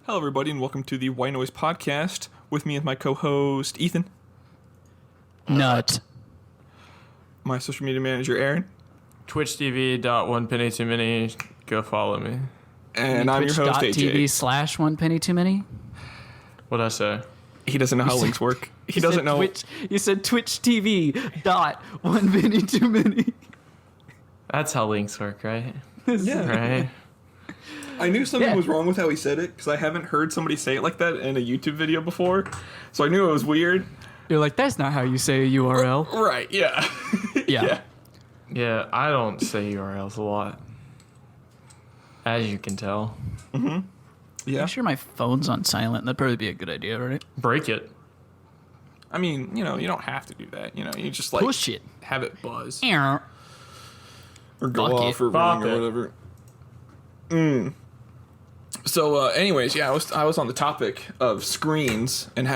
Hello, everybody, and welcome to the White Noise Podcast. With me is my co-host, Ethan. Nut. My social media manager, Aaron. TwitchTV.1penny2many. Go follow me. And I'm your host, AJ. Twitch.tv/1penny2many. What'd I say? He doesn't know how links work. He doesn't know. You said TwitchTV.1penny2many. That's how links work, right? Yeah. Right? I knew something was wrong with how he said it, because I haven't heard somebody say it like that in a YouTube video before. So I knew it was weird. You're like, that's not how you say a URL. Right, yeah. Yeah. Yeah, I don't say URLs a lot. As you can tell. Mm-hmm. Yeah. I'm sure my phone's on silent. That'd probably be a good idea, right? Break it. I mean, you don't have to do that. You just Push it. Have it buzz. Or Or go off or ring or whatever. So, anyways, yeah, I was on the topic of screens and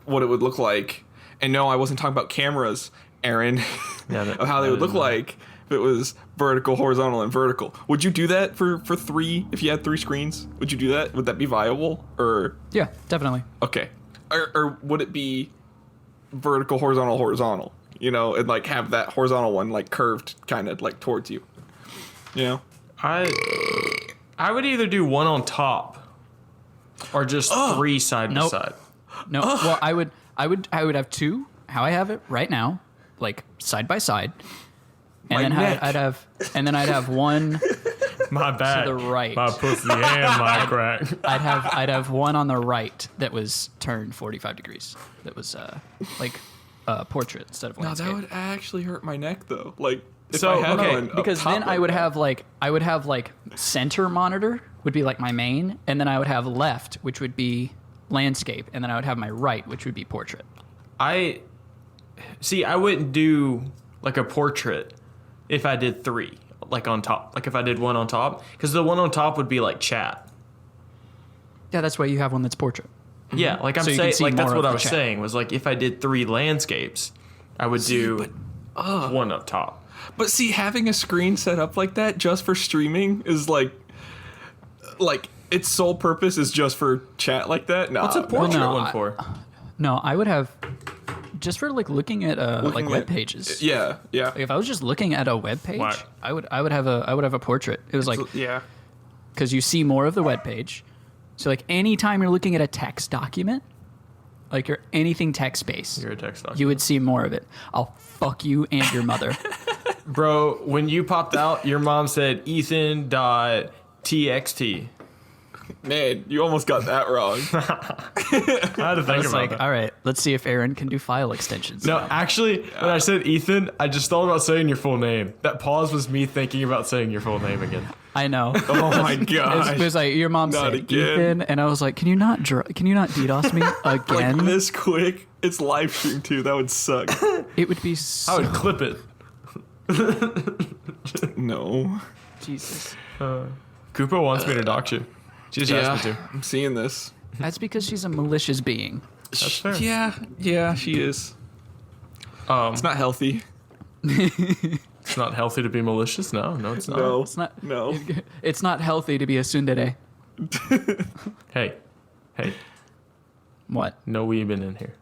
what it would look like. And no, I wasn't talking about cameras, Aaron, of how they would look like if it was vertical, horizontal, and vertical. Would you do that for three, if you had three screens? Would you do that? Would that be viable? Or Yeah, definitely. okay. Or would it be vertical, horizontal, horizontal? And like have that horizontal one like curved kind of like towards you. I would either do one on top or just three side by side. No. Well, I would have two, how I have it right now, like side by side. And I'd have one My back. to the right. My pussy and my crack. I'd have one on the right that was turned 45 degrees. That was like a portrait instead of No, landscape. that would actually hurt my neck though. Like if So, I had okay, one up Because top then I like would that. have like center monitor would be like my main, and then I would have left, which would be landscape, and then I would have my right, which would be portrait. I wouldn't do like a portrait if I did three, like on top. Like if I did one on top, because the one on top would be like chat. Yeah, that's why you have one that's portrait. Yeah, like I'm So you can saying, see like that's more what of I the was chat. saying was like if I did three landscapes, I would do one up top. But see, having a screen set up like that just for streaming is like its sole purpose is just for chat like that. No, What's a portrait no, one for? No, I would have just for like looking at like web pages. Yeah. Like if I was just looking at a web page, Right. I would have a portrait. It was like Yeah. because you see more of the web page. So like anytime you're looking at a text document, like you're anything text based, You're a text document. you would see more of it. I'll fuck you and your mother. Bro, when you popped out, your mom said Ethan.txt. Man, you almost got that wrong. I had to I think was about like, that. all right, let's see if Aaron can do file extensions. No, actually, when I said Ethan, I just thought about saying your full name. That pause was me thinking about saying your full name again. I know. Oh my It gosh. was like your mom Not said again. Ethan, and I was like, can you not DDoS me again? Like this quick. It's live stream too. That would suck. It would be I so would clip it. No. Jesus. Koopa wants me to dox you. She just asked me to. I'm seeing this. That's because she's a malicious being. That's fair. Yeah, she is. It's not healthy. It's not healthy to be malicious. No, it's not. No. It's not. No. It's not healthy to be a tsundere. Hey, What? no weebin in here.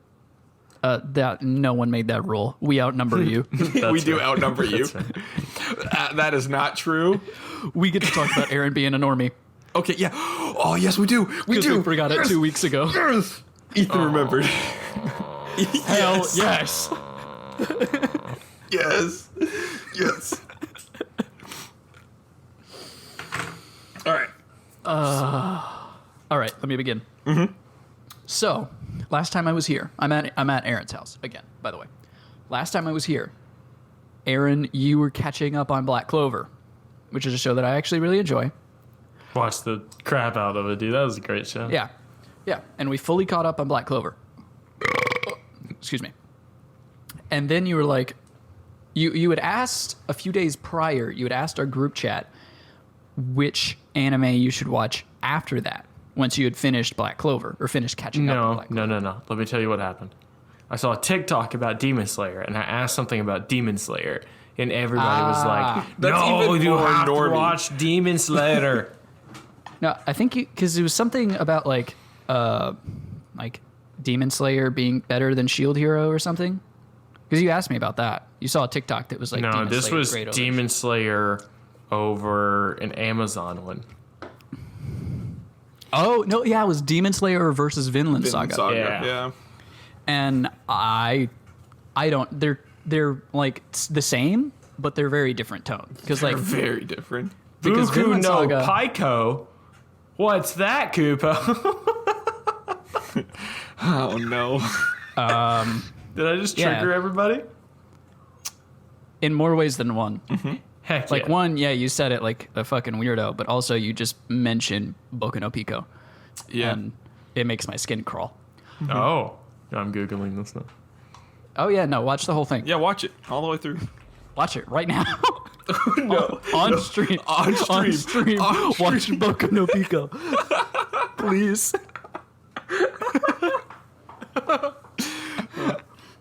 That no one made that rule. We outnumber you. We do fair. outnumber you. That's fair. That is not true. We get to talk about Aaron being a normie. Okay, yeah. Oh, yes, we do. We Because do. we forgot it 2 weeks ago. Yes. Ethan remembered. Hell Yes. yes. Yes. All right. All right, let me begin. Mm-hmm. So, last time I was here, I'm at Aaron's house again. By the way, last time I was here, Aaron, you were catching up on Black Clover, which is a show that I actually really enjoy. Watch the crap out of it, dude. That was a great show. Yeah, and we fully caught up on Black Clover. Excuse me. And then you were like, you had asked a few days prior. You had asked our group chat which anime you should watch after that. Once you had finished Black Clover or finished catching up on Black Clover. No. Let me tell you what happened. I saw a TikTok about Demon Slayer, and I asked something about Demon Slayer, and everybody was like, That's "No, even you more have normie. to watch Demon Slayer." No, I think because it was something about like Demon Slayer being better than Shield Hero or something. Because you asked me about that. You saw a TikTok that was like, No, Demon this Slayer was great over Demon Slayer over an Amazon one. Oh no, yeah, it was Demon Slayer versus Vinland Saga. Yeah. And I don't. They're like the same, but they're very different tone. Because They're like very different. because Buku Vinland no Saga, Pyko. What's that, Koopa? Oh no. Did I just trigger everybody? in more ways than one. Heck Like yeah. one, yeah, you said it like a fucking weirdo, but also you just mentioned Boku no Pico, Yeah. and it makes my skin crawl. Oh, I'm Googling this now. Oh yeah, no, watch the whole thing. Yeah, watch it all the way through. Watch it right now. No. on stream. On stream. On Watch Boku no Pico. Please.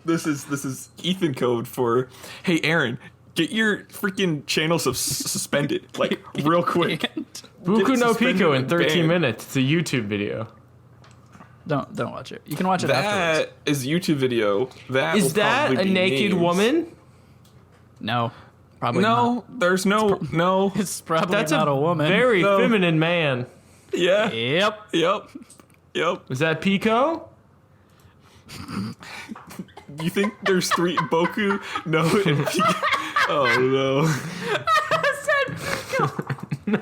This is Ethan code for, hey Aaron, get your freaking channel suspended like real quick. Buku no suspended Pico in and 13 banned. minutes. It's a YouTube video. Don't watch it. You can watch it afterwards. That is a YouTube video. That Is will that probably a be naked memes. woman? No. Probably not. No, there's no. It's probably That's not a woman. very No. feminine man. Yeah. Yep. Yep. Is that Pico? You think there's three Boku? No. and Pika- Oh no.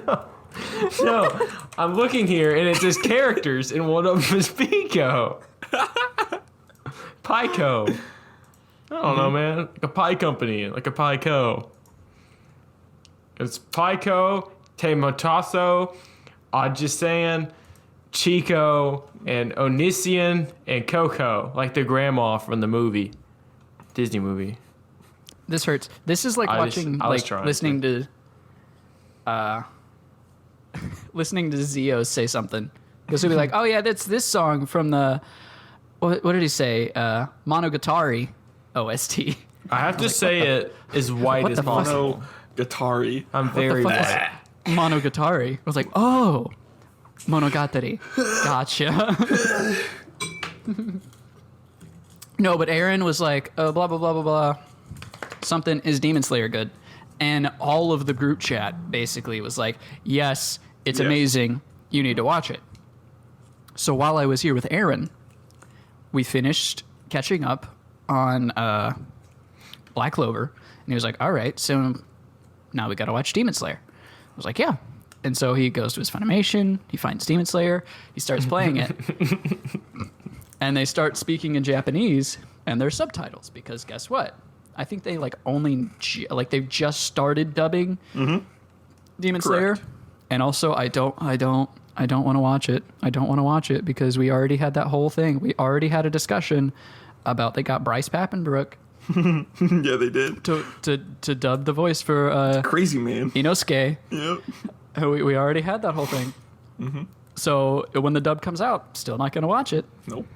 No, I'm looking here and it says characters, and one of them is Pico. Pico. I don't know, man. Like a pie company, like a pie co. It's Pico, Temotaso, Ajisan, Chico, and Onision, and Coco, like the grandma from the movie, Disney movie. This hurts. This is like I was like trying listening to listening to Zio say something. Because he'll be like, "Oh yeah, that's this song from the what did he say? Monogatari OST." I have to say it as white what as the fuck? possible. Monogatari. I'm What the very fuck is bad. Monogatari? I was like, "Oh, Monogatari, gotcha." No, but Aaron was like, "Oh, blah blah blah blah blah. Something is Demon Slayer good?" And all of the group chat basically was like, "Yes, it's Yes. amazing. You need to watch it." So while I was here with Aaron, we finished catching up on Black Clover, and he was like, "All right, so now we got to watch Demon Slayer." I was like, "Yeah." And so he goes to his Funimation, he finds Demon Slayer, he starts playing it, and they start speaking in Japanese, and there's subtitles because guess what? I think they like only they've just started dubbing Demon Slayer, Correct. and also I don't want to watch it. I don't want to watch it because we already had that whole thing. We already had a discussion about they got Bryce Papenbrook Yeah, they did. to dub the voice for Crazy man. Inosuke. Yep. We already had that whole thing. So when the dub comes out, still not gonna watch it. Nope.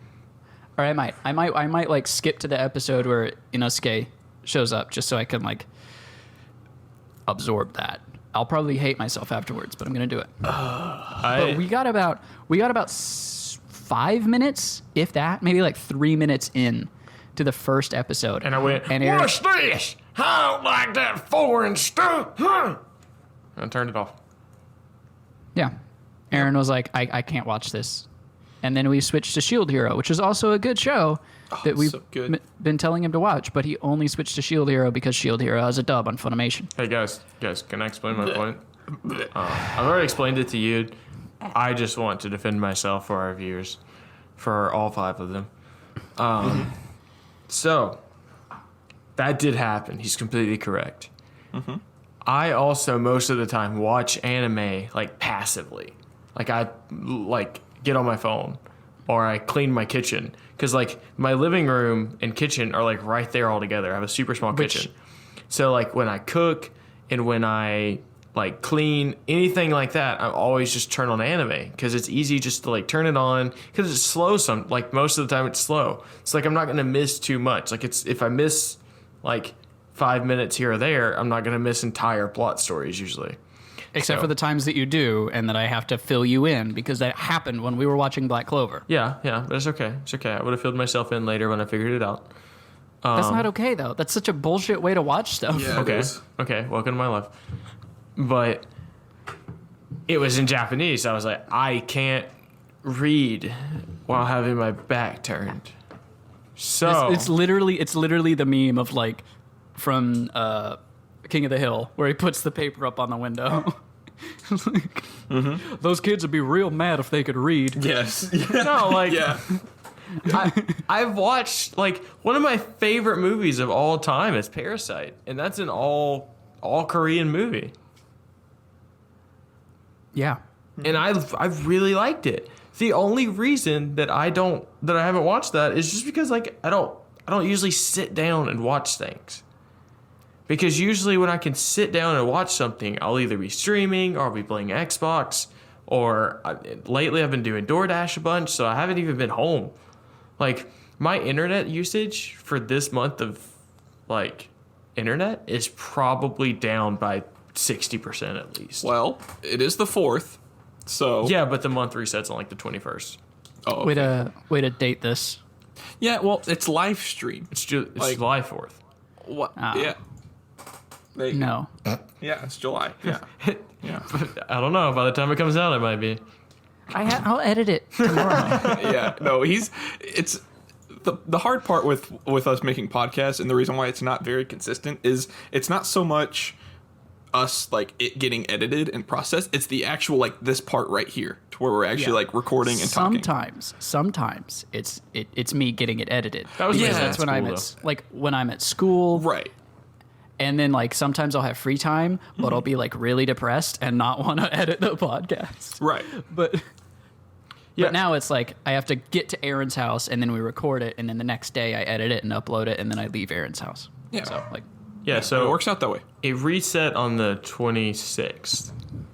Or I might like skip to the episode where Inosuke shows up just so I can like absorb that. I'll probably hate myself afterwards, but I'm gonna do it. But we got about 5 minutes, if that, maybe like 3 minutes in to the first episode, And I went, and Aaron, what's this? I don't like that foreign stuff. Huh? And I turned it off. yeah, Aaron was like, I can't watch this, and then we switched to Shield Hero, which is also a good show that we've so good. been telling him to watch, but he only switched to Shield Hero because Shield Hero has a dub on Funimation. Hey guys, can I explain my point? I've already explained it to you. I just want to defend myself for our viewers, for all 5 of them. So that did happen. He's completely correct. I also most of the time watch anime like passively. Like I like get on my phone or I clean my kitchen because like my living room and kitchen are like right there all together. I have a super small kitchen. So like when I cook and when I like clean anything like that, I always just turn on anime because it's easy just to like turn it on because it's slow. Like most of the time it's slow. It's like I'm not gonna miss too much. Like it's if I miss like 5 minutes here or there, I'm not gonna miss entire plot stories usually. Except for the times that you do, and that I have to fill you in, because that happened when we were watching Black Clover. Yeah, but it's okay. It's okay. I would have filled myself in later when I figured it out. That's not okay, though. That's such a bullshit way to watch stuff. Yeah, Okay. it is. Okay. Welcome to my life. But it was in Japanese. So I was like, I can't read while having my back turned. So It's literally the meme of like from King of the Hill where he puts the paper up on the window. Like, those kids would be real mad if they could read. Yes. no, like Yeah. I've watched like one of my favorite movies of all time is Parasite, and that's an all Korean movie. Yeah. And I've really liked it. The only reason that I haven't watched that is just because like I don't usually sit down and watch things. Because usually when I can sit down and watch something, I'll either be streaming or I'll be playing Xbox, or lately I've been doing DoorDash a bunch, so I haven't even been home. Like my internet usage for this month of like internet is probably down by 60% at least. Well, it is the 4th, so Yeah, but the month resets on like the 21st. Oh, okay. Way to date this. Yeah, well, it's live stream. It's Like- July 4th. What? Ah. Yeah. There you go. No. Yeah, it's July. Yeah. Yeah. I don't know. By the time it comes out, it might be. I'll edit it tomorrow. Yeah. No, it's the hard part with us making podcasts, and the reason why it's not very consistent is it's not so much us like it getting edited and processed. It's the actual like this part right here to where we're actually like recording and talking. Sometimes it's me getting it edited. That was Because amazing. that's when That's I'm cool, at like when I'm at school. Right. And then like sometimes I'll have free time, but I'll be like really depressed and not want to edit the podcast. Right. But Yeah. But now it's like I have to get to Aaron's house and then we record it, and then the next day I edit it and upload it, and then I leave Aaron's house. Yeah. So like Yeah, So so it works out that way. it reset on the 26th.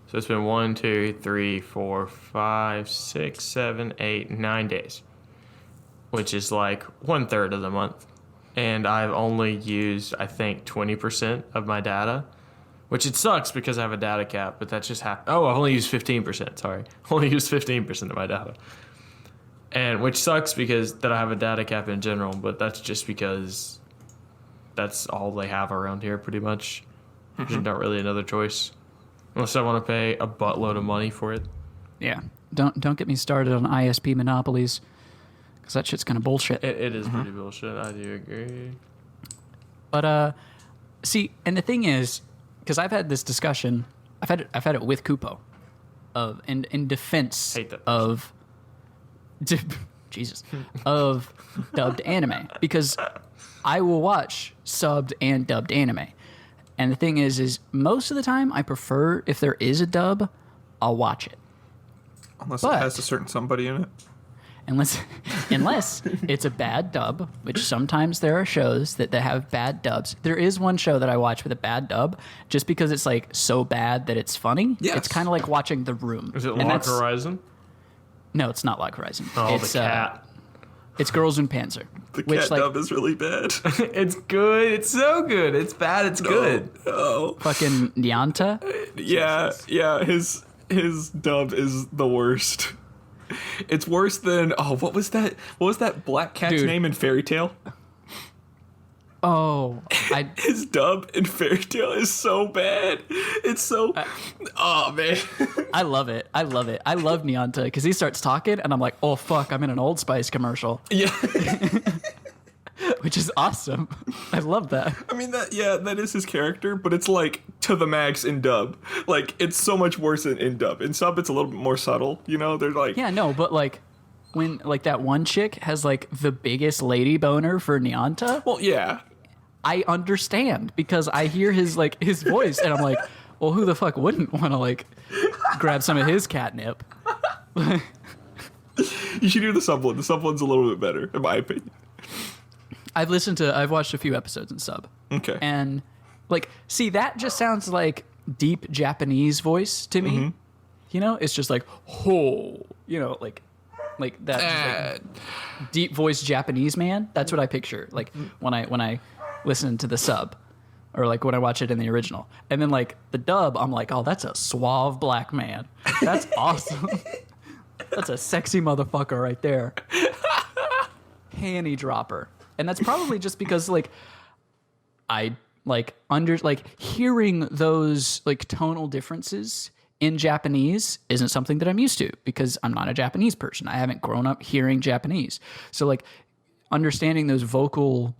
So it's been 1, 2, 3, 4, 5, 6, 7, 8, 9 days, which is like 1/3 of the month. And I've only used, I think, 20% of my data, which it sucks because I have a data cap, but that just happened. Oh, I've only used 15%. Sorry. Only used 15% of my data. And which sucks because that I have a data cap in general, but that's just because that's all they have around here pretty much. There's not really another choice. Unless I want to pay a buttload of money for it. yeah. Don't get me started on ISP monopolies, because that shit's kind of bullshit. It is pretty bullshit. I do agree. But see, and the thing is, because I've had this discussion, I've had it with Kupo, of in defense Hate that of Jesus of dubbed anime, because I will watch subbed and dubbed anime, and the thing is most of the time I prefer if there is a dub, I'll watch it. Unless But- it has a certain somebody in it. Unless it's a bad dub, which sometimes there are shows that have bad dubs. There is one show that I watch with a bad dub just because it's like so bad that it's funny. Yes. It's kind of like watching The Room. Is it And Log that's- Horizon? No, it's not Log Horizon. Oh, it's, the cat. It's Girls in Panzer. The which, cat like, dub is really bad. It's good. It's so good. It's bad. It's good. Oh. fucking Nyanta. Yeah. His dub is the worst. It's worse than what was that? What was that black cat's Dude. name in Fairy Tale? Oh, His dub in Fairy Tale is so bad. It's so. Oh man. I love it. I love Nyanta because he starts talking and I'm like, oh fuck, I'm in an Old Spice commercial, Yeah. which is awesome. I love that. I mean that is his character, but it's like to the max in dub. Like it's so much worse in dub. In sub, it's a little bit more subtle. You know, they're like Yeah, no, but like when like that one chick has like the biggest lady boner for Nyanta, Well, yeah. I understand because I hear his voice and I'm like, well, who the fuck wouldn't want to like grab some of his catnip? You should hear the sub one. The sub one's a little bit better, in my opinion. I've watched a few episodes in sub. Okay. And like, see, that just sounds like deep Japanese voice to me. You know, it's just like, ho, you know, like that just, like, deep voice Japanese man. That's what I picture. Like when I listen to the sub, or like when I watch it in the original. And then like the dub, I'm like, oh, that's a suave black man. That's awesome. That's a sexy motherfucker right there. Panty dropper. And that's probably just because like I like hearing those like tonal differences in Japanese isn't something that I'm used to because I'm not a Japanese person. I haven't grown up hearing Japanese. So like understanding those vocal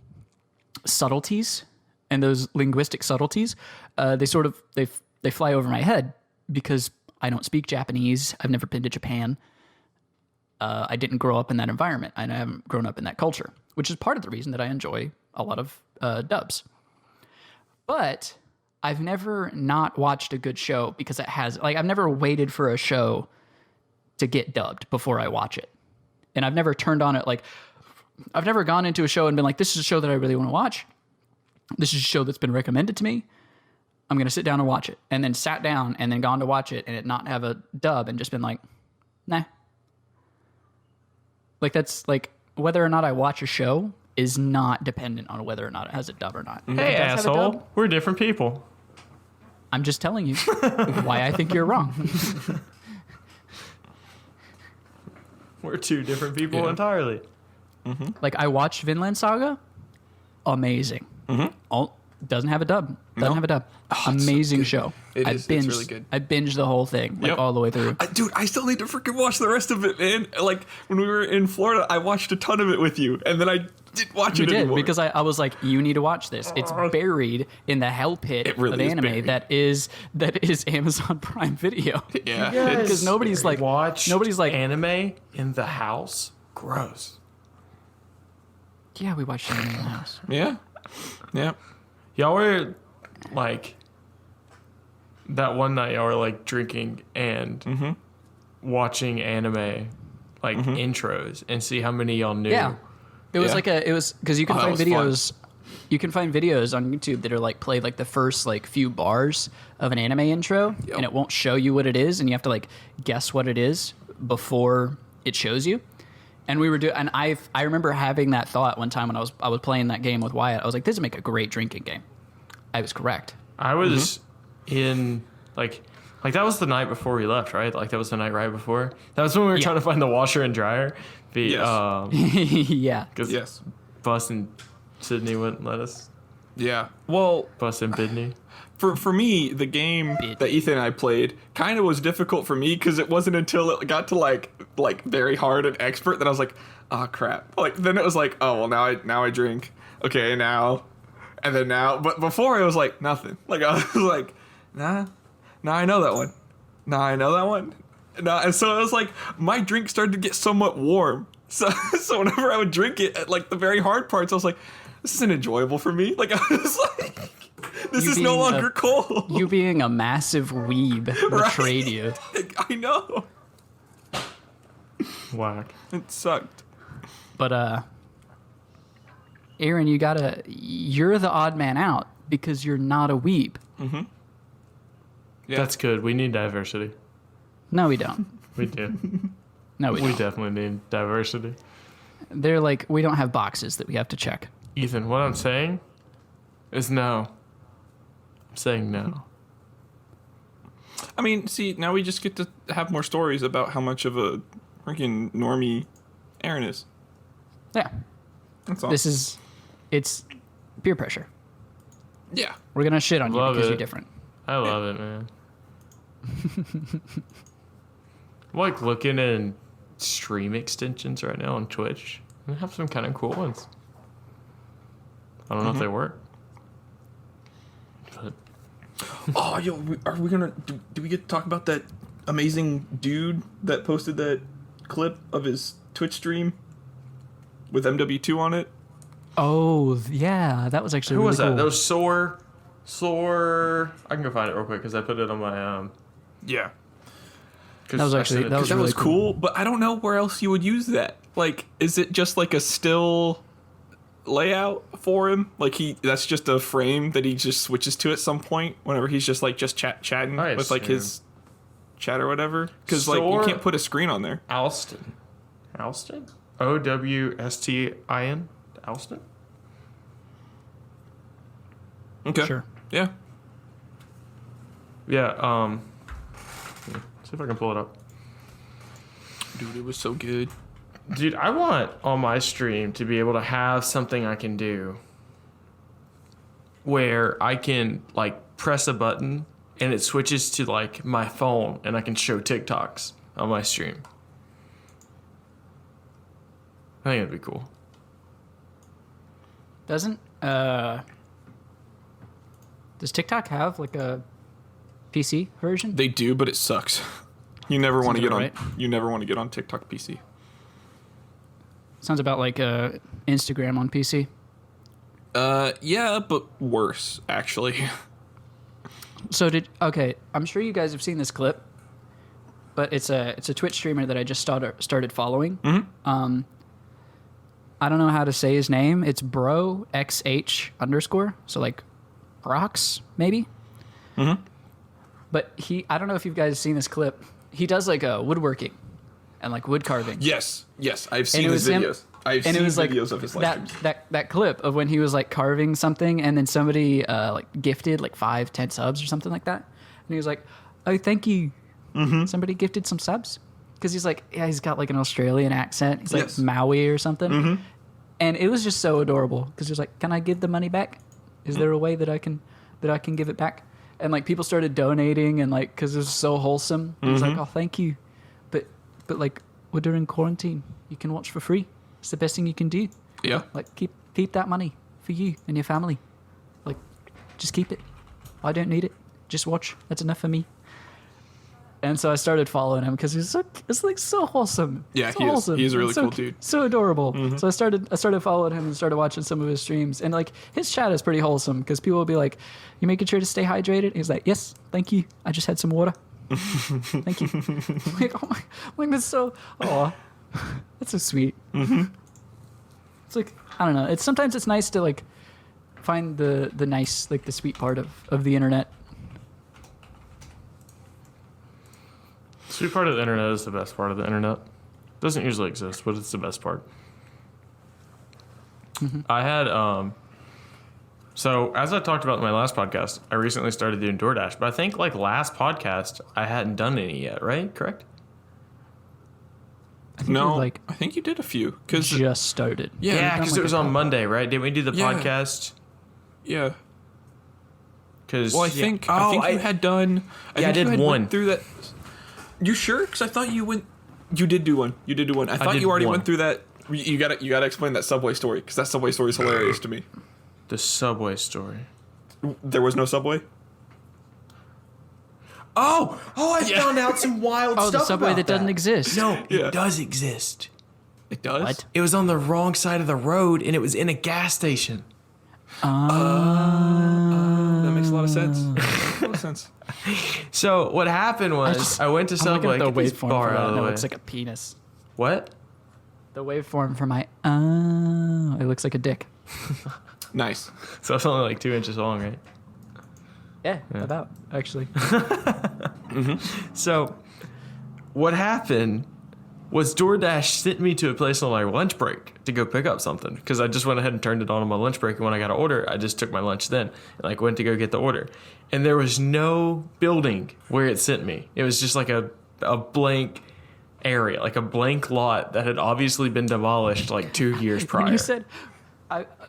subtleties and those linguistic subtleties, they fly over my head because I don't speak Japanese. I've never been to Japan. I didn't grow up in that environment. I haven't grown up in that culture, which is part of the reason that I enjoy a lot of dubs. But I've never not watched a good show because it has, like, I've never waited for a show to get dubbed before I watch it. And I've never turned on it, like, I've never gone into a show and been like, this is a show that I really want to watch. This is a show that's been recommended to me. I'm going to sit down and watch it. And then sat down and then gone to watch it and it not have a dub and just been like, nah. Like, that's, like, whether or not I watch a show is not dependent on whether or not it has a dub or not. Hey, asshole. We're different people. I'm just telling you why I think you're wrong. We're two different people entirely. Mm-hmm. Like, I watched Vinland Saga. Amazing. Mm-hmm. Doesn't have a dub. Doesn't have a dub. Oh, amazing so show. It's really good. I binged the whole thing, like all the way through. Dude, I still need to freaking watch the rest of it, man. Like, when we were in Florida, I watched a ton of it with you, and then I didn't watch it anymore. Because I was like, you need to watch this. It's buried in the hell pit of anime that is Amazon Prime Video. Yeah. Because nobody's like anime in the house. Gross. Yeah, we watched anime in the house. Yeah. Y'all were like, that one night y'all were like drinking and watching anime, like intros, and see how many y'all knew. Yeah. It was because you can find videos. Fun. You can find videos on YouTube that are like played like the first like few bars of an anime intro, and it won't show you what it is, and you have to like guess what it is before it shows you. And we were and I remember having that thought one time when I was playing that game with Wyatt. I was like, this would make a great drinking game. I was correct. I was in like that was the night before we left, right? Like that was the night right before. That was when we were trying to find the washer and dryer. Yeah. Because Bus and Sydney wouldn't let us. Yeah. Well, Bus and Bidney. For me, the game that Ethan and I played kind of was difficult for me because it wasn't until it got to like very hard and expert that I was like, oh crap. Like then it was like, oh well now I drink. Okay, now and then now. But before it was like nothing. Like I was like, nah, I know that one. Nah, I know that one. Nah, and so it was like my drink started to get somewhat warm. So whenever I would drink it at like the very hard parts, I was like, this isn't enjoyable for me. Like I was like, this is no longer cold. You being a massive weeb betrayed you. I know. Whack. It sucked. But Aaron, you're the odd man out because you're not a weeb. Mm-hmm. Yeah. That's good. We need diversity. No, we don't. We do. No, we don't. We definitely need diversity. They're like, we don't have boxes that we have to check. Ethan, what I'm saying is no. I'm saying no. I mean, see, now we just get to have more stories about how much of a freaking normie Aaron is. Yeah. That's all. It's peer pressure. Yeah. We're going to shit on you because you're different. I love it, man. I'm like looking at stream extensions right now on Twitch. They have some kind of cool ones. I don't know if they work. But oh, yo, are we gonna do we get to talk about that amazing dude that posted that clip of his Twitch stream with MW2 on it? Oh, yeah, that was actually who really was that? cool. That was Soar. I can go find it real quick because I put it on my Yeah. That was really cool, but I don't know where else you would use that. Like, is it just like a still layout for him? Like that's just a frame that he just switches to at some point whenever he's just like chatting with like his chat or whatever. Because like you can't put a screen on there. Alston. Owstin. Alston. Okay. Sure. Yeah. Yeah. See if I can pull it up. Dude, it was so good. Dude, I want on my stream to be able to have something I can do where I can like press a button and it switches to like my phone and I can show TikToks on my stream. I think it'd be cool. Does TikTok have like a PC version? They do, but it sucks. You never want to get on. Right. You never want to get on TikTok PC. Sounds about like Instagram on PC. Yeah, but worse actually. So I'm sure you guys have seen this clip, but it's a Twitch streamer that I just started following. Mm-hmm. I don't know how to say his name. It's bro XH_. So like Brox maybe. Mm-hmm. But I don't know if you guys have seen this clip. He does like woodworking and like wood carving. Yes, I've seen his videos. I've seen videos of his live streams. That clip of when he was like carving something and then somebody like gifted like 5-10 subs or something like that. And he was like, "Oh, thank you." Mm-hmm. Somebody gifted some subs. Because he's like, yeah, he's got like an Australian accent. He's like Yes. Maui or something. Mm-hmm. And it was just so adorable because he was like, "Can I give the money back? Is there a way that I can give it back?" And like people started donating and like because it was so wholesome. He was like, "Oh, thank you," but like we're during quarantine. You can watch for free. It's the best thing you can do. Yeah. Like keep that money for you and your family. Like just keep it. I don't need it. Just watch. That's enough for me. And so I started following him because it's like so wholesome. Yeah, so he is. wholesome. He's a really It's so cool dude. So adorable. So I started following him and started watching some of his streams. And like his chat is pretty wholesome because people will be like, "You making sure to stay hydrated?" And he's like, "Yes, thank you. I just had some water. Thank you." Like, oh my, like that's so, that's so sweet. Mm-hmm. It's like I don't know. Sometimes it's nice to like find the nice, like the sweet part of the internet. Sweet part of the internet is the best part of the internet. Doesn't usually exist, but it's the best part. Mm-hmm. I had so as I talked about in my last podcast, I recently started doing DoorDash, but I think like last podcast I hadn't done any yet, right? Correct? I think No, like I think you did a few because just started. Yeah, because like it was a on couple. Monday, right? Didn't we do the Yeah. podcast? yeah. Because Well, I think you had done. I did you had one. went through that. You sure? Because I thought you went. You did do one. You did do one. I thought did you already one. went through that. You gotta explain that Subway story because that Subway story is hilarious to me. the Subway story. There was no Subway. Oh, I found out some wild Oh, stuff the subway about that doesn't exist. No, Yeah. it does exist. It does. What? It was on the wrong side of the road, and it was in a gas station. That makes a lot of sense. Makes a lot of sense. So what happened was I went to I'm looking Subway. at the Get this waveform bar for out that, of and the it way. looks like a penis. What? The waveform for my it looks like a dick. Nice. So it's only like 2 inches long, right? Yeah, about actually. So what happened was DoorDash sent me to a place on my lunch break to go pick up something because I just went ahead and turned it on my lunch break, and when I got an order, I just took my lunch then and like went to go get the order, and there was no building where it sent me. It was just like a blank area, like a blank lot that had obviously been demolished like 2 years prior.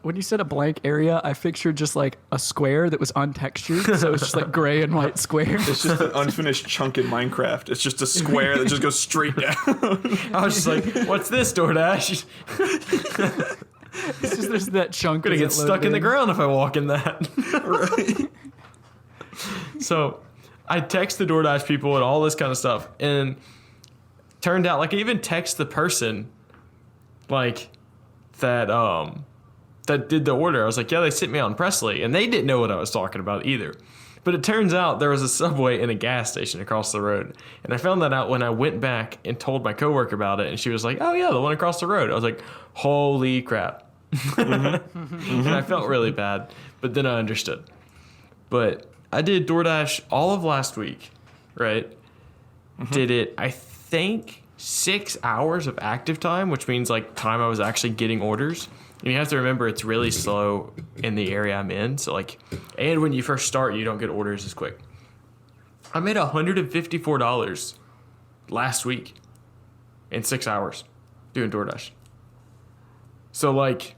When you said a blank area, I pictured just like a square that was untextured, so it's just like gray and white square. It's just an unfinished chunk in Minecraft. It's just a square that just goes straight down. I was just like, "What's this, DoorDash? It's just there's that chunk. I'm gonna get stuck in the ground if I walk in that." Right. So I text the DoorDash people and all this kind of stuff, and turned out like I even text the person like that did the order. I was like, "Yeah, they sent me on Presley," and they didn't know what I was talking about either. But it turns out there was a Subway in a gas station across the road, and I found that out when I went back and told my coworker about it, and she was like, "Oh yeah, the one across the road." I was like, "Holy crap!" And I felt really bad, but then I understood. But I did DoorDash all of last week, right? Did it, I think, 6 hours of active time, which means like time I was actually getting orders. And you have to remember it's really slow in the area I'm in. So like, and when you first start, you don't get orders as quick. I made $154 last week in 6 hours doing DoorDash. So like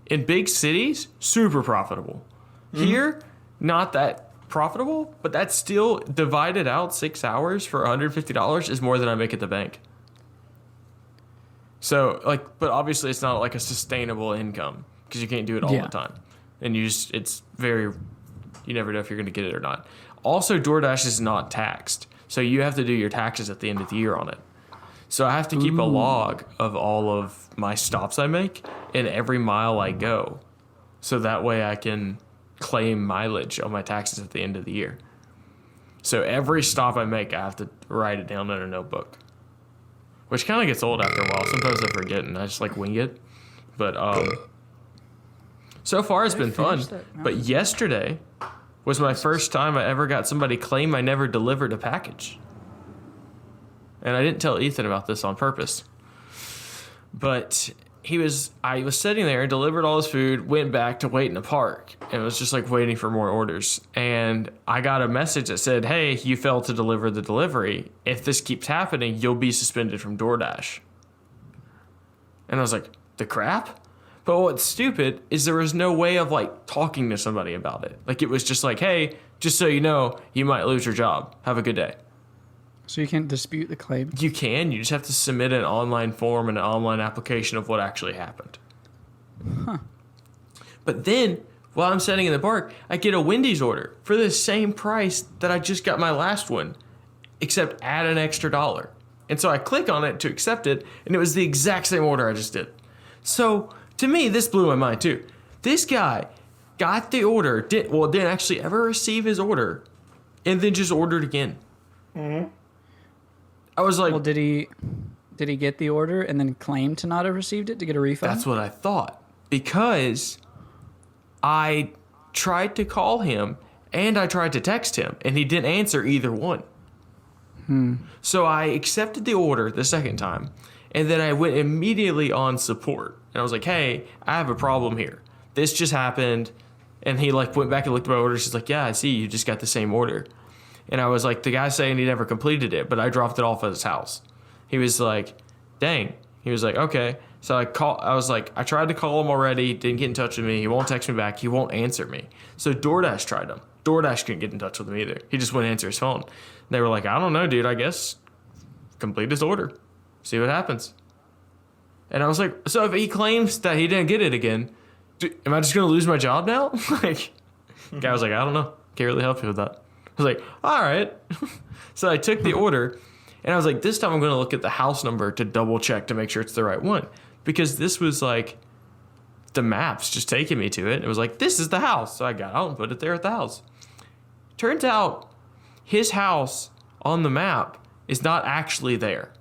in big cities, super profitable. Here, not that profitable, but that's still divided out 6 hours for $150 is more than I make at the bank. So like, but obviously it's not like a sustainable income because you can't do it all the time. And it's very, you never know if you're going to get it or not. Also, DoorDash is not taxed. So you have to do your taxes at the end of the year on it. So I have to keep a log of all of my stops I make and every mile I go. So that way I can claim mileage on my taxes at the end of the year. So every stop I make, I have to write it down in a notebook. Which kind of gets old after a while. Sometimes I forget and I just like wing it. But so far it's been fun. But yesterday was my first time I ever got somebody claim I never delivered a package. And I didn't tell Ethan about this on purpose. But I was sitting there, delivered all his food, went back to wait in the park, and was just like waiting for more orders. And I got a message that said, hey, you failed to deliver the delivery. If this keeps happening, you'll be suspended from DoorDash. And I was like, the crap? But what's stupid is there was no way of like talking to somebody about it. Like it was just like, hey, just so you know, you might lose your job. Have a good day. So you can't dispute the claim? You can. You just have to submit an online form and an online application of what actually happened. Huh. But then, while I'm sitting in the park, I get a Wendy's order for the same price that I just got my last one, except add an extra $1. And so I click on it to accept it, and it was the exact same order I just did. So, to me, this blew my mind, too. This guy got the order, didn't actually ever receive his order, and then just ordered again. Mm-hmm. I was like, well, did he get the order and then claim to not have received it to get a refund? That's what I thought. Because I tried to call him and I tried to text him and he didn't answer either one. So I accepted the order the second time and then I went immediately on support. And I was like, hey, I have a problem here. This just happened. And he like went back and looked at my orders. He's like, yeah, I see you just got the same order. And I was like, the guy's saying he never completed it, but I dropped it off at his house. He was like, dang. He was like, okay. So I tried to call him already, didn't get in touch with me. He won't text me back. He won't answer me. So DoorDash tried him. DoorDash couldn't get in touch with him either. He just wouldn't answer his phone. And they were like, I don't know, dude. I guess complete his order. See what happens. And I was like, so if he claims that he didn't get it again, am I just going to lose my job now? Like, the guy was like, I don't know. Can't really help you with that. I was like, all right. So I took the order and I was like, this time I'm going to look at the house number to double check to make sure it's the right one. Because this was like the maps just taking me to it. It was like, this is the house. So I got out and put it there at the house. Turns out his house on the map is not actually there.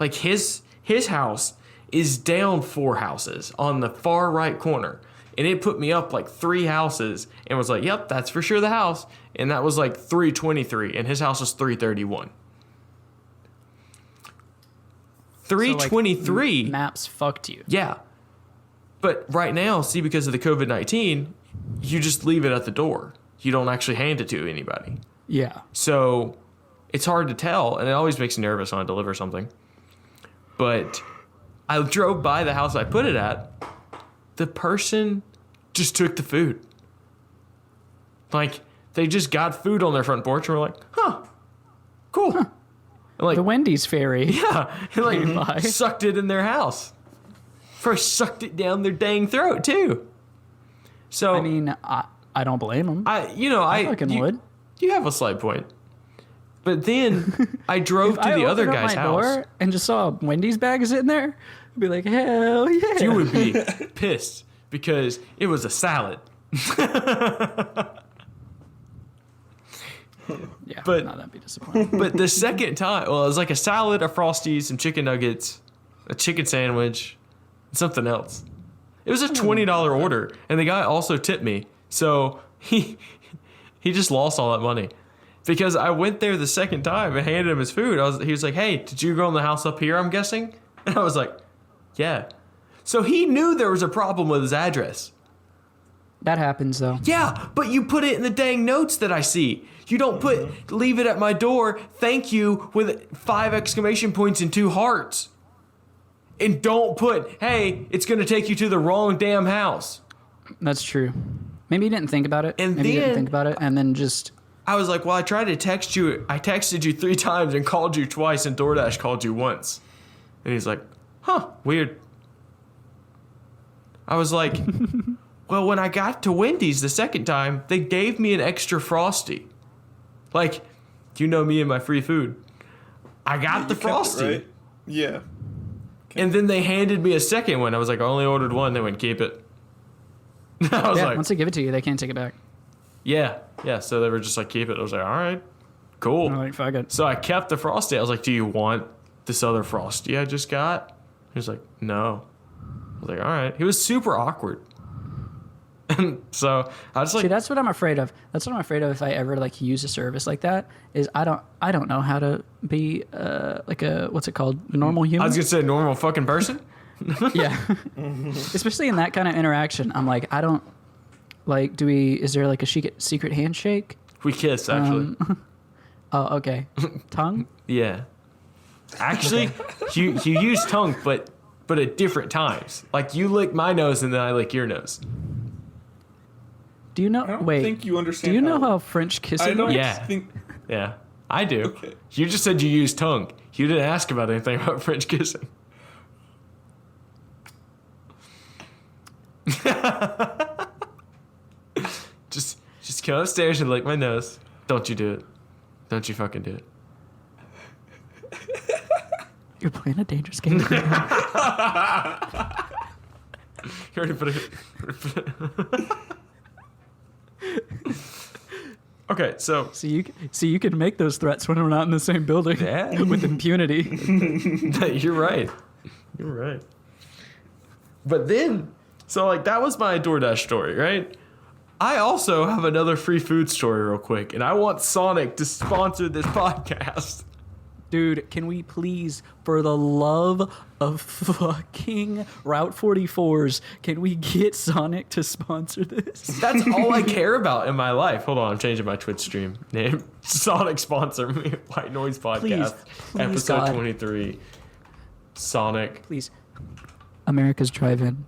Like his house is down 4 houses on the far right corner. And it put me up like 3 houses and was like, yep, that's for sure the house. And that was like 323 and his house was 331. 323. So like, maps fucked you. Yeah. But right now, see, because of the COVID-19, you just leave it at the door. You don't actually hand it to anybody. Yeah. So it's hard to tell. And it always makes me nervous when I deliver something. But I drove by the house I put it at. The person just took the food. Like, they just got food on their front porch and were like, huh, cool. Huh. Like, the Wendy's fairy. Yeah. And like, sucked it in their house. First sucked it down their dang throat, too. So, I mean, I don't blame them. I fucking would. You have a slight point. But then I drove to the other guy's house. Door and just saw a Wendy's bag sitting there. I'd be like, hell yeah. You would be pissed because it was a salad. Yeah, but no, that'd be disappointing. But the second time, well, it was like a salad, a Frosty, some chicken nuggets, a chicken sandwich, and something else. It was a $20 order, and the guy also tipped me. So he just lost all that money. because I went there the second time and handed him his food. He was like, "Hey, did you go in the house up here, I'm guessing?" And I was like, "Yeah." So he knew there was a problem with his address. That happens, though. Yeah, but you put it in the dang notes that I see. You don't leave it at my door, thank you, with 5 exclamation points and 2 hearts. And don't put, hey, it's going to take you to the wrong damn house. That's true. Maybe you didn't think about it. And Maybe you then- didn't think about it, and then just... I was like, well, I tried to text you. I texted you 3 times and called you twice, and DoorDash called you once. And he's like, huh, weird. I was like, well, when I got to Wendy's the second time, they gave me an extra Frosty. Like, you know me and my free food. I got the Frosty. Right? Yeah. And then they handed me a second one. I was like, I only ordered one. They went, keep it. I was like, once they give it to you, they can't take it back. yeah. So they were just like, keep it. I was like, all right, cool. I'm like, fuck it. So I kept the Frosty. I was like, do you want this other Frosty I just got? He was like, no. I was like, all right. He was super awkward. And so I was like, See, that's what I'm afraid of. That's what I'm afraid of if I ever like use a service like that. Is I don't know how to be like a what's it called, a normal human. I was gonna say normal fucking person. Yeah. Especially in that kind of interaction, I'm like, I don't like. Is there like a secret handshake? We kissed actually. Oh, okay. Tongue? Yeah. Actually, you use tongue, but at different times. Like you lick my nose and then I lick your nose. Do you know? I don't Wait. think you understand. Do you know how French kissing I don't works? Yeah. think. Yeah, I do. Okay. You just said you use tongue. You didn't ask about anything about French kissing. Just come upstairs and lick my nose. Don't you do it. Don't you fucking do it. You're playing a dangerous game. You already put it. Okay, so So you can make those threats when we're not in the same building. Yeah. With impunity. you're right. You're right. But then, so like that was my DoorDash story, right? I also have another free food story real quick, and I want Sonic to sponsor this podcast. Dude, can we please, for the love of fucking Route 44s, can we get Sonic to sponsor this? That's all I care about in my life. Hold on, I'm changing my Twitch stream name. Sonic sponsor me. White Noise Podcast, please, episode God. 23. Sonic. Please. America's Drive-In.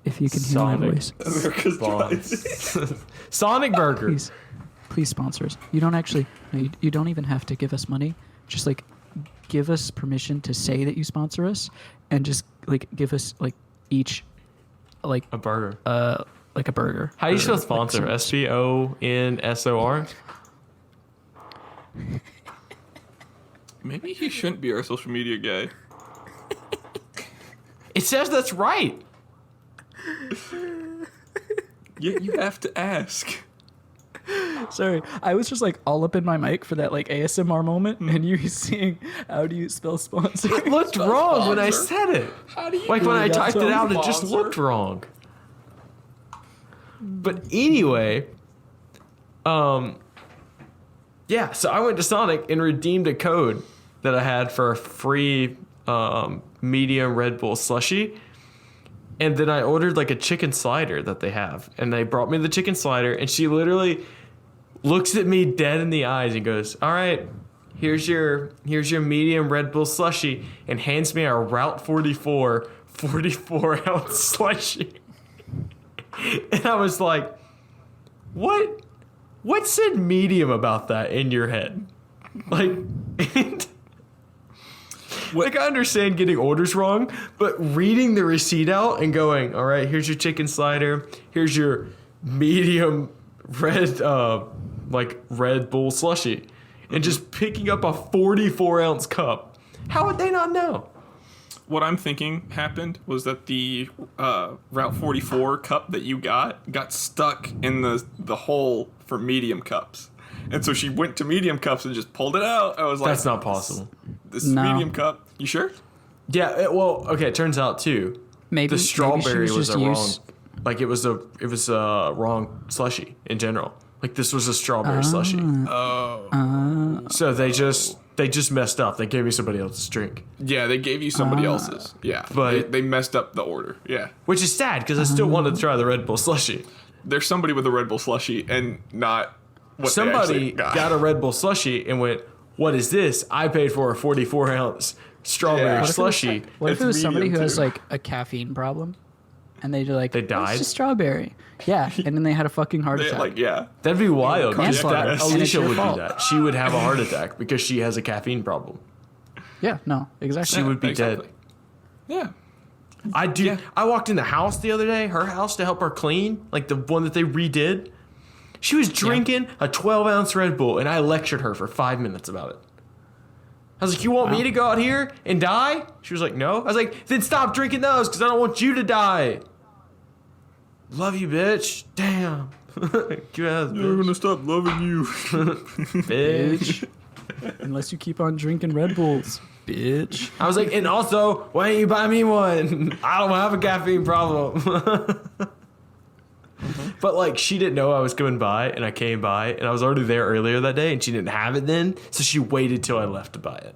If you can hear my Sonic. voice. America's Spons- Sonic Burger. Please sponsor us. You don't actually, no, you don't even have to give us money. Just like give us permission to say that you sponsor us, and just like give us like each like A burger. like a burger. How do you spell Or, like, sponsor? some- SPONSOR? Maybe he shouldn't be our social media guy. It says that's right. Yeah, you have to ask. Sorry, I was just like all up in my mic for that like ASMR moment, and you seeing how do you spell sponsor? It looked Spell wrong when I sponsor? said it. How do you? Like when I got typed it some out, it just sponsor? looked wrong. But anyway, yeah, so I went to Sonic and redeemed a code that I had for a free medium Red Bull slushie. And then I ordered like a chicken slider that they have. And they brought me the chicken slider, and she literally looks at me dead in the eyes and goes, all right, here's your medium Red Bull slushie, and hands me a Route 44 44-ounce slushie. And I was like, what said medium about that in your head? Like, like I understand getting orders wrong, but reading the receipt out and going, all right, here's your chicken slider, here's your medium red Red Bull slushie, and just picking up a 44-ounce cup. How would they not know? What I'm thinking happened was that the Route 44 cup that you got stuck in the hole for medium cups. And so she went to medium cups and just pulled it out. I was like, That's not possible. This No. medium cup. You sure? Yeah, it turns out too. Maybe The strawberry maybe she was just a wrong, like it was a wrong slushie in general. Like this was a strawberry slushie. So they just messed up. They gave me somebody else's drink. Yeah, they gave you somebody else's. Yeah, But- they messed up the order. Yeah, Which is sad because I still wanted to try the Red Bull slushie. there's somebody with a Red Bull slushie and not what they Somebody actually got a Red Bull slushie and went, "What is this? I paid for a 44-ounce strawberry Yeah. slushie." What if It's it was somebody medium, who has too. like a caffeine problem, and they like They "Oh, died? it's just strawberry. Yeah, and then they had a fucking heart They, attack. like, yeah. That'd be wild. Manslaughter. That- And it's Alicia your would fault. do that. She would have a heart attack because she has a caffeine problem. Yeah, no, exactly. She would be Exactly. dead. Yeah. I walked in the house the other day, her house, to help her clean, like the one that they redid. She was drinking a 12-ounce Red Bull, and I lectured her for 5 minutes about it. I was like, "You want me to go out here and die?" She was like, "No." I was like, "Then stop drinking those, because I don't want you to die." Love you, bitch. Damn. You ass, bitch. gonna stop loving you. Bitch. Unless you keep on drinking Red Bulls, bitch. I was like, "And also, why don't you buy me one? I don't have a caffeine problem." But like, she didn't know I was coming by, and I came by, and I was already there earlier that day, and she didn't have it then, so she waited till I left to buy it.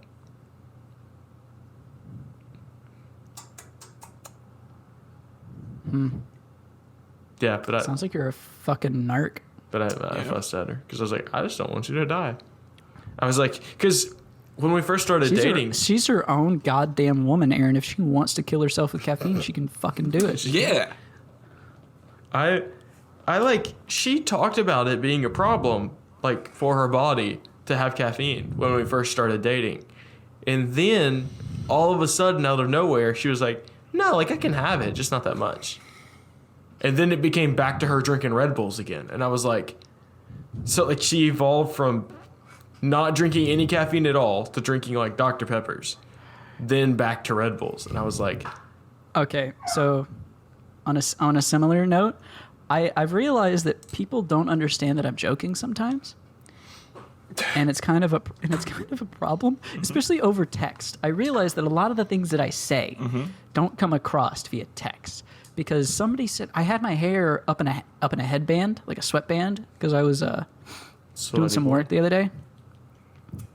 Yeah, but Sounds like you're a fucking narc. I fussed at her because I was like, "I just don't want you to die." I was like, because when we first started dating, She's her own goddamn woman, Aaron. If she wants to kill herself with caffeine, she can fucking do it. Yeah. I like, she talked about it being a problem, like, for her body to have caffeine when we first started dating. And then all of a sudden, out of nowhere, she was like, "No, like, I can have it, just not that much." And then it became back to her drinking Red Bulls again. And I was like, so like, she evolved from not drinking any caffeine at all to drinking like Dr. Peppers, then back to Red Bulls. And I was like, Okay, so on a similar note, I've realized that people don't understand that I'm joking sometimes, and it's kind of a problem, especially over text. I realize that a lot of the things that I say don't come across via text because somebody said I had my hair up in a headband, like a sweatband, because I was doing some work the other day,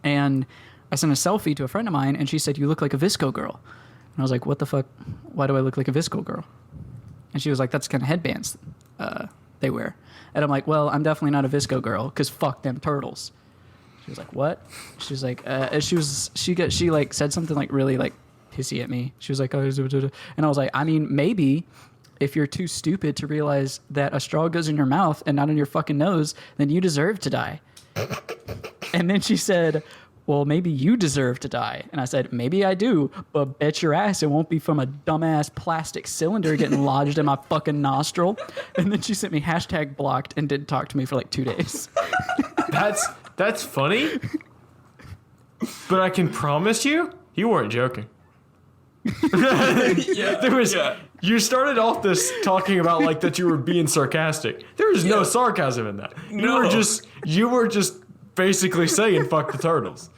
and I sent a selfie to a friend of mine, and she said, "You look like a Visco girl." And I was like, "What the fuck? Why do I look like a Visco girl?" And she was like, "That's the kind of headbands they wear." And I'm like, "Well, I'm definitely not a Visco girl because fuck them turtles." She was like, "What?" She was like, she like said something like really like pissy at me. She was like, "Oh," and I was like, "I mean, maybe if you're too stupid to realize that a straw goes in your mouth and not in your fucking nose, then you deserve to die." And then she said, "Well, maybe you deserve to die." And I said, "Maybe I do, but bet your ass it won't be from a dumbass plastic cylinder getting lodged in my fucking nostril." And then she sent me #blocked and didn't talk to me for like 2 days. That's funny. But I can promise you weren't joking. You started off this talking about like that you were being sarcastic. There was no sarcasm in that. You were just basically saying fuck the turtles.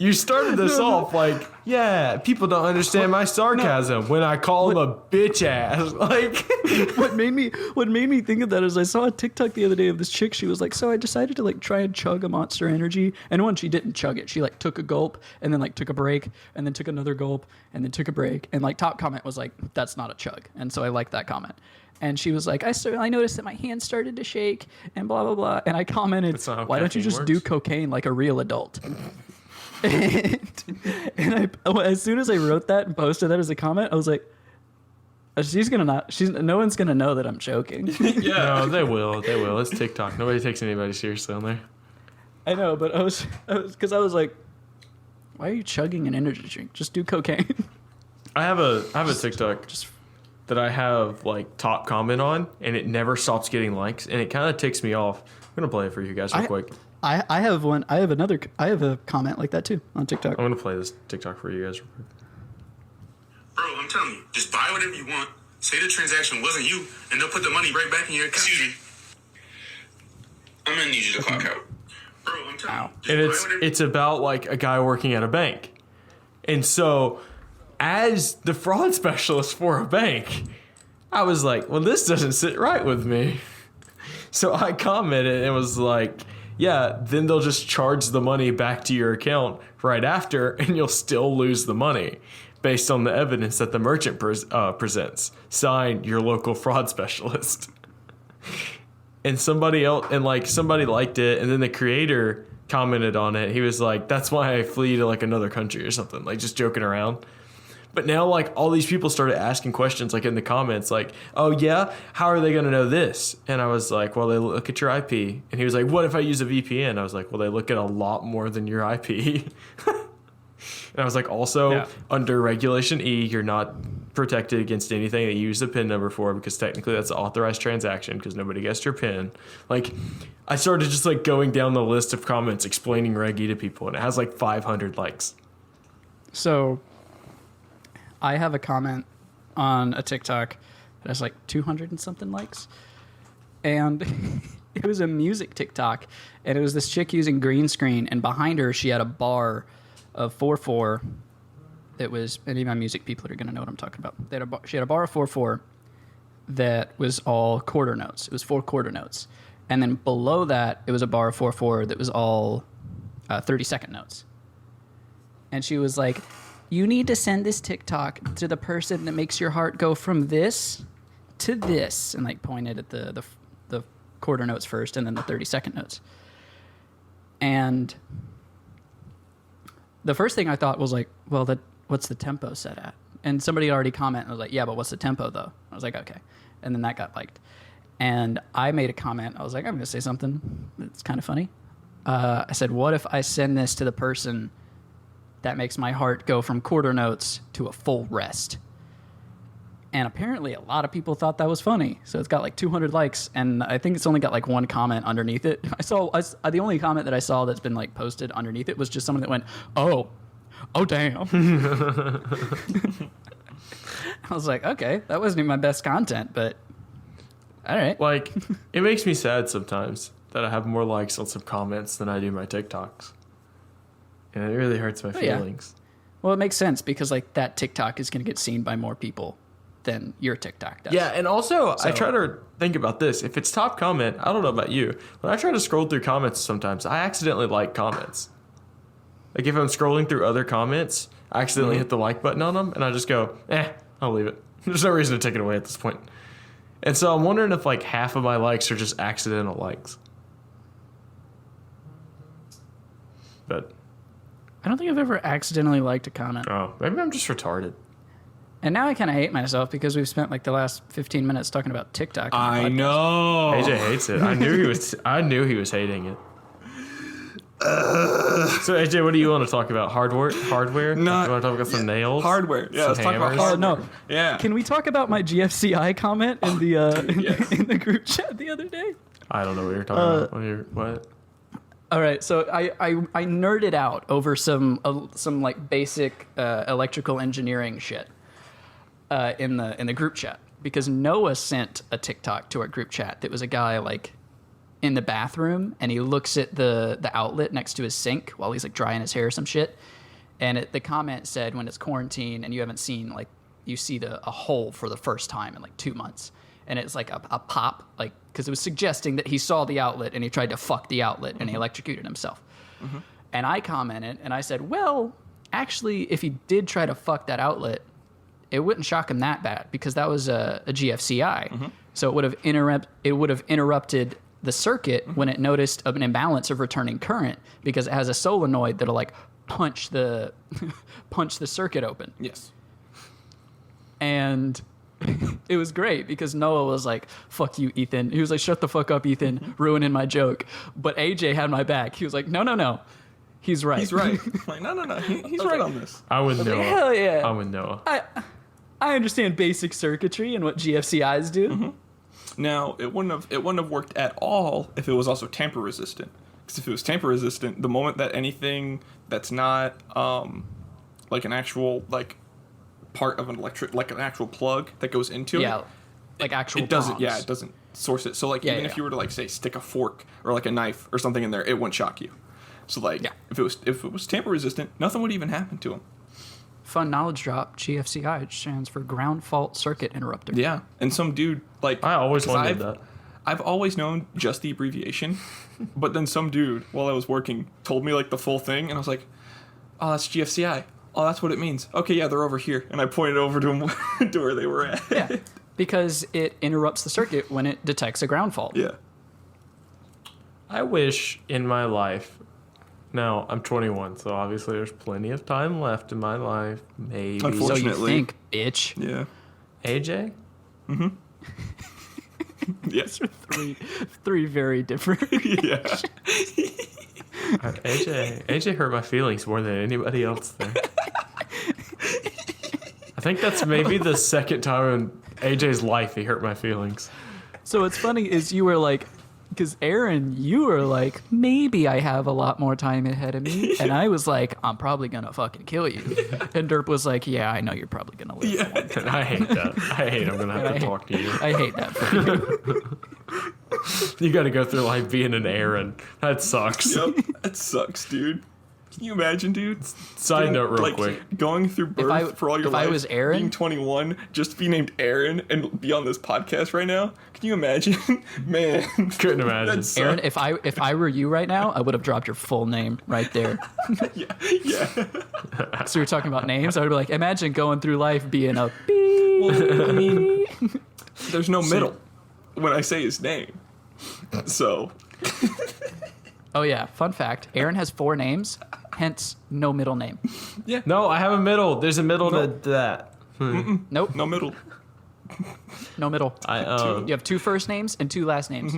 You started this off like, yeah, people don't understand my sarcasm when I call them a bitch ass. Like, What made me think of that is I saw a TikTok the other day of this chick. She was like, "So I decided to like try and chug a Monster Energy." And when she didn't chug it, she like took a gulp and then like took a break and then took another gulp and then took a break. And like top comment was like, "That's not a chug." And so I liked that comment. And she was like, I noticed that my hands started to shake and blah, blah, blah. And I commented, That's not how "Why don't you caffeine just works." do cocaine like a real adult?" and as soon as I wrote that and posted that as a comment, I was like, no one's gonna know that I'm joking. no, they will. It's TikTok. Nobody takes anybody seriously on there. I know, but I was like, why are you chugging an energy drink? Just do cocaine. I have a TikTok that I have like top comment on, and it never stops getting likes, and it kind of ticks me off. I'm gonna play it for you guys real quick. I have one. I have a comment like that too on TikTok. I'm gonna play this TikTok for you guys real quick. Bro, I'm telling you, just buy whatever you want. Say the transaction wasn't you, and they'll put the money right back in your account. Excuse me. I'm gonna need you to clock out. Bro, I'm telling you. And it's about like a guy working at a bank. And so as the fraud specialist for a bank, I was like, well, this doesn't sit right with me. So I commented and was like, yeah, then they'll just charge the money back to your account right after, and you'll still lose the money based on the evidence that the merchant presents. Signed, your local fraud specialist. And somebody liked it, and then the creator commented on it. He was like, that's why I flee to like another country or something, like just joking around. But now, like, all these people started asking questions, like, in the comments, like, oh, yeah, how are they going to know this? And I was like, well, they look at your IP. And he was like, what if I use a VPN? I was like, well, they look at a lot more than your IP. And I was like, also, under Regulation E, you're not protected against anything that you use the PIN number for, because technically that's an authorized transaction because nobody guessed your PIN. Like, I started just, like, going down the list of comments explaining Reg E to people, and it has, like, 500 likes. So I have a comment on a TikTok that has like 200 and something likes. And it was a music TikTok. And it was this chick using green screen. And behind her, she had a bar of 4/4. That was, any of my music people are going to know what I'm talking about. She had a bar of 4/4 that was all quarter notes. It was 4 quarter notes. And then below that, it was a bar of 4/4 that was all 30-second notes. And she was like, you need to send this TikTok to the person that makes your heart go from this to this, and like pointed at the quarter notes first and then the 30-second notes. And the first thing I thought was like, well, what's the tempo set at? And somebody already commented and was like, yeah, but what's the tempo though? I was like, okay. And then that got liked. And I made a comment. I was like, I'm going to say something that's kind of funny. I said, what if I send this to the person that makes my heart go from quarter notes to a full rest? And apparently a lot of people thought that was funny. So it's got like 200 likes, and I think it's only got like one comment underneath it. The only comment that I saw that's been like posted underneath it was just someone that went, oh damn. I was like, okay, that wasn't even my best content, but all right. Like, it makes me sad sometimes that I have more likes on some comments than I do my TikToks. And it really hurts my feelings. Yeah. Well, it makes sense because like that TikTok is going to get seen by more people than your TikTok does. Yeah, and also I try to think about this. If it's top comment, I don't know about you, when I try to scroll through comments sometimes, I accidentally like comments. Like if I'm scrolling through other comments, I accidentally hit the like button on them, and I just go, I'll leave it. There's no reason to take it away at this point. And so I'm wondering if like half of my likes are just accidental likes. But I don't think I've ever accidentally liked a comment. Oh, maybe I'm just retarded. And now I kind of hate myself because we've spent like the last 15 minutes talking about TikTok. I know. AJ hates it. I knew he was hating it. So AJ, what do you want to talk about? Hardware? No. You want to talk about some nails? Hardware. Yeah, let's talk about hardware. No. Yeah. Can we talk about my GFCI comment in the in the group chat the other day? I don't know what you're talking about. What? All right, so I nerded out over some like basic electrical engineering shit in the group chat because Noah sent a TikTok to our group chat that was a guy like in the bathroom, and he looks at the outlet next to his sink while he's like drying his hair or some shit, and the comment said, when it's quarantine and you haven't seen, like, you see a hole for the first time in like 2 months, and it's like a pop, like, because it was suggesting that he saw the outlet and he tried to fuck the outlet and he electrocuted himself. And I commented and I said, well, actually, if he did try to fuck that outlet, it wouldn't shock him that bad because that was a GFCI. So it would have interrupted the circuit when it noticed an imbalance of returning current because it has a solenoid that'll like punch the circuit open. Yes. And it was great because Noah was like, fuck you, Ethan. He was like, shut the fuck up, Ethan, ruining my joke. But AJ had my back. He was like, no. He's right. He's right. Like, no. He's right on this. I would know. Hell yeah. I would know. I understand basic circuitry and what GFCIs do. Now, it wouldn't have worked at all if it was also tamper resistant. Because if it was tamper resistant, the moment that anything that's not like an actual like part of an electric, like an actual plug that goes into it, like actual it doesn't. prongs. Yeah, it doesn't source it. So like even if you were to like say stick a fork or like a knife or something in there, it wouldn't shock you. So like if it was tamper resistant, nothing would even happen to him. Fun knowledge drop, GFCI stands for ground fault circuit interrupter. Yeah, and some dude like I always wondered that. I've always known just the abbreviation, but then some dude while I was working told me like the full thing, and I was like, "Oh, that's GFCI. Oh, that's what it means. Okay, yeah, they're over here." And I pointed over to them to where they were at. Yeah, because it interrupts the circuit when it detects a ground fault. Yeah. I wish in my life. Now I'm 21, so obviously there's plenty of time left in my life. Maybe. So you Unfortunately. think, bitch. Yeah. AJ. Yes. Three very different. Yeah. AJ hurt my feelings more than anybody else there. I think that's maybe the second time in AJ's life he hurt my feelings. So what's funny is you were like, because Aaron, you were like, maybe I have a lot more time ahead of me. And I was like, I'm probably going to fucking kill you. And Derp was like, yeah, I know you're probably going to live. Yeah. And I hate that. I hate I'm going to have to talk to you. I hate that for you. You got to go through life being an Aaron. That sucks. Yep. That sucks, dude. Can you imagine, dude? Side note real quick. Going through birth for all your life. If I was Aaron, being 21, just be named Aaron and be on this podcast right now. Can you imagine? Man. Couldn't imagine. Aaron, if I were you right now, I would have dropped your full name right there. Yeah. So you're talking about names. I would be like, imagine going through life being a beep. Well, I mean, there's no middle when I say his name. So. Oh yeah, fun fact. Aaron has 4 names, hence no middle name. Yeah. No, I have a middle. There's a middle to that. Nope. No middle. No middle. I You have 2 first names and 2 last names.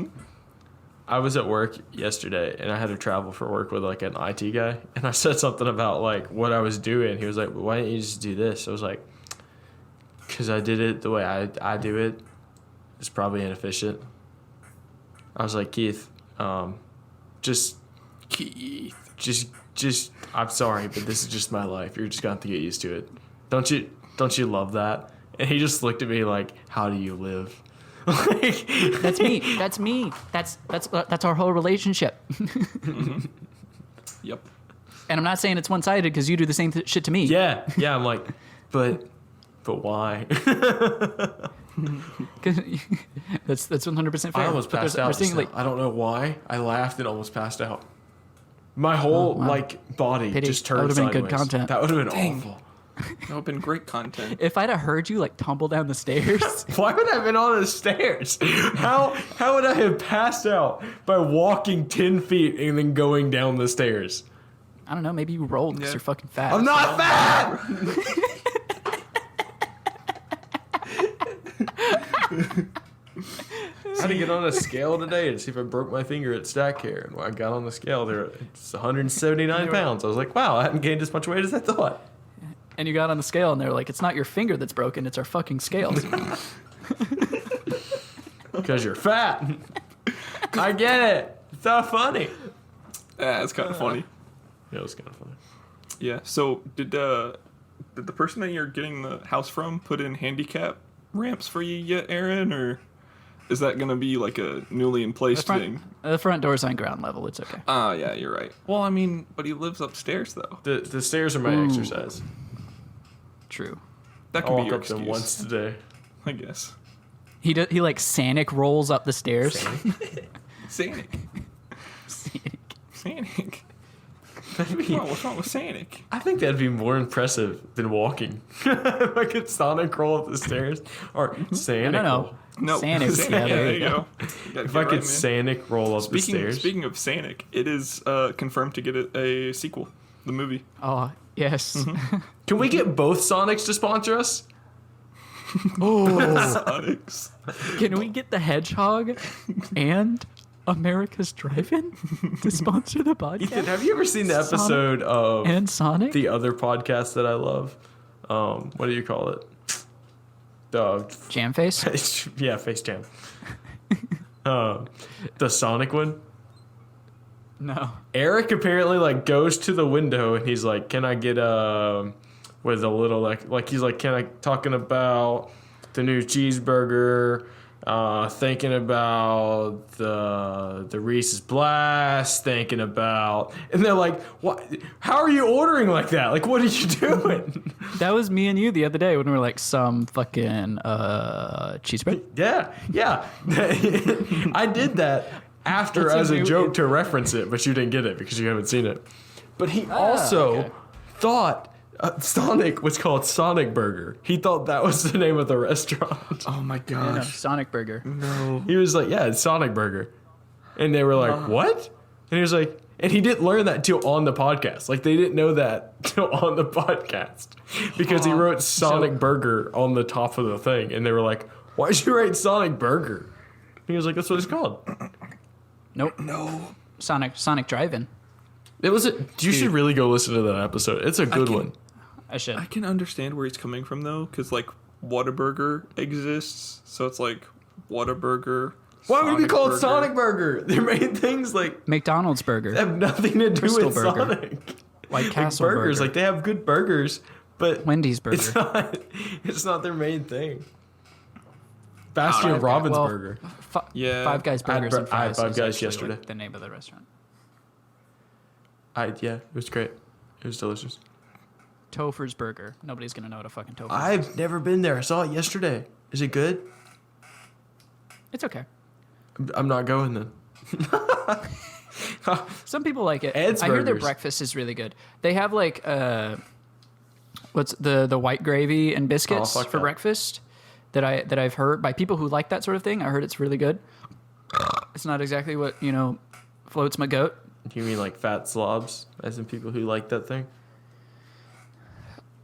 I was at work yesterday and I had to travel for work with like an IT guy, and I said something about like what I was doing. He was like, "Why don't you just do this?" I was like, "Cause I did it the way I do it. It's probably inefficient." I was like, "Keith, just I'm sorry, but this is just my life. You're just gonna have to get used to it. Don't you love that?" And he just looked at me like, "How do you live?" Like, That's me. That's our whole relationship. Yep. And I'm not saying it's one-sided because you do the same shit to me. yeah. I'm like, but why? That's 100% fair. I almost passed out. Saying, like, I don't know why. I laughed and almost passed out. My whole body Pity. just That turned would've been sideways. good content. That would have been Dang. awful. That would have been great content. if I'd have heard you like tumble down the stairs, Why would I have been on the stairs? How would I have passed out by walking 10 feet and then going down the stairs? I don't know, maybe you rolled because Yeah. you're fucking fat. I'm not fat! I had to get on a scale today to see if I broke my finger at Stack Care. And when I got on the scale, it's 179 pounds. I was like, wow, I haven't gained as much weight as I thought. And you got on the scale and they're like, it's not your finger that's broken, it's our fucking scales. Because you're fat. I get it. It's not funny. Yeah, it's kind of funny. Yeah, it was kind of funny. Yeah. So did the person that you're getting the house from put in handicap ramps for you yet, Aaron, or is that gonna be like a newly in place thing? The front door's on ground level, it's okay. Yeah, you're right. Well, I mean, but he lives upstairs though. The stairs are my exercise. True. That I can be walk your up them excuse, once today. I guess. He like Sanic rolls up the stairs. Sanic. Sanic. What's wrong with Sanic? I think that'd be more impressive than walking. If I could Sonic roll up the stairs. Or Sanic. No. No. Sanic. Yeah, there you go. If I could Sanic roll up the stairs. Speaking of Sanic, it is confirmed to get a sequel. The movie. Oh, yes. Can we get both Sonics to sponsor us? Sonics. Can we get the Hedgehog and America's Drive-In to sponsor the podcast? Ethan, have you ever seen the episode of And Sonic? the other podcast that I love? What do you call it? Jam Face? Yeah, Face Jam. The Sonic one. No. Eric apparently like goes to the window and he's like, "Can I get with a little like he's like, can I talking about the new cheeseburger Thinking about the Reese's Blast, thinking about, and they're like, "What? How are you ordering like that? Like, what are you doing?" That was me and you the other day when we were like, some fucking cheeseburger. Yeah. I did that after That's as a new- joke to reference it, but you didn't get it because you haven't seen it. But he also okay. thought Sonic was called Sonic Burger. He thought that was the name of the restaurant. Oh my Yeah, no, gosh. Sonic Burger. No. He was like, "Yeah, it's Sonic Burger," and they were like, "What?" And he was like, and he didn't learn that till on the podcast. Like they didn't know that till on the podcast because he wrote Sonic Burger on the top of the thing, and they were like, "Why'd you write Sonic Burger?" And he was like, "That's what it's called." Nope. No. Sonic Drive-In. It was. You should really go listen to that episode. It's a good one. I should. I can understand where he's coming from though, because like Whataburger exists, so it's like Whataburger. Why would it be called Burger. Sonic Burger? They made things like McDonald's Burger. have nothing to do Crystal with Burger. Sonic. White Like Castle burgers, Burger. like they have good burgers, but Wendy's Burger. it's not their main thing. Bastion Five- Robbins well, Burger. Yeah. Five Guys I had Burgers and I had Fries. Five is Guys actually, yesterday. like, the name of the restaurant. Yeah, it was great. It was delicious. Topher's Burger. Nobody's gonna know what a fucking Topher is. I've never been there. I saw it yesterday. Is it good? It's okay. I'm not going then. Some people like it. Ed's I hear their Burgers. breakfast is really good. They have like what's the white gravy and biscuits fuck for that. breakfast that I've heard by people who like that sort of thing. I heard it's really good. It's not exactly what, floats my goat. Do you mean like fat slobs, as in people who like that thing?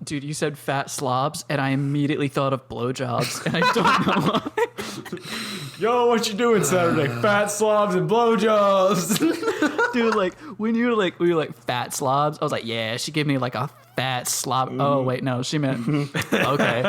Dude, you said fat slobs, and I immediately thought of blowjobs, and I don't know why. Yo, what you doing Saturday? Fat slobs and blowjobs. Dude, like when we were like fat slobs, I was like, yeah, she gave me like a fat slob. Oh wait, no, she meant okay.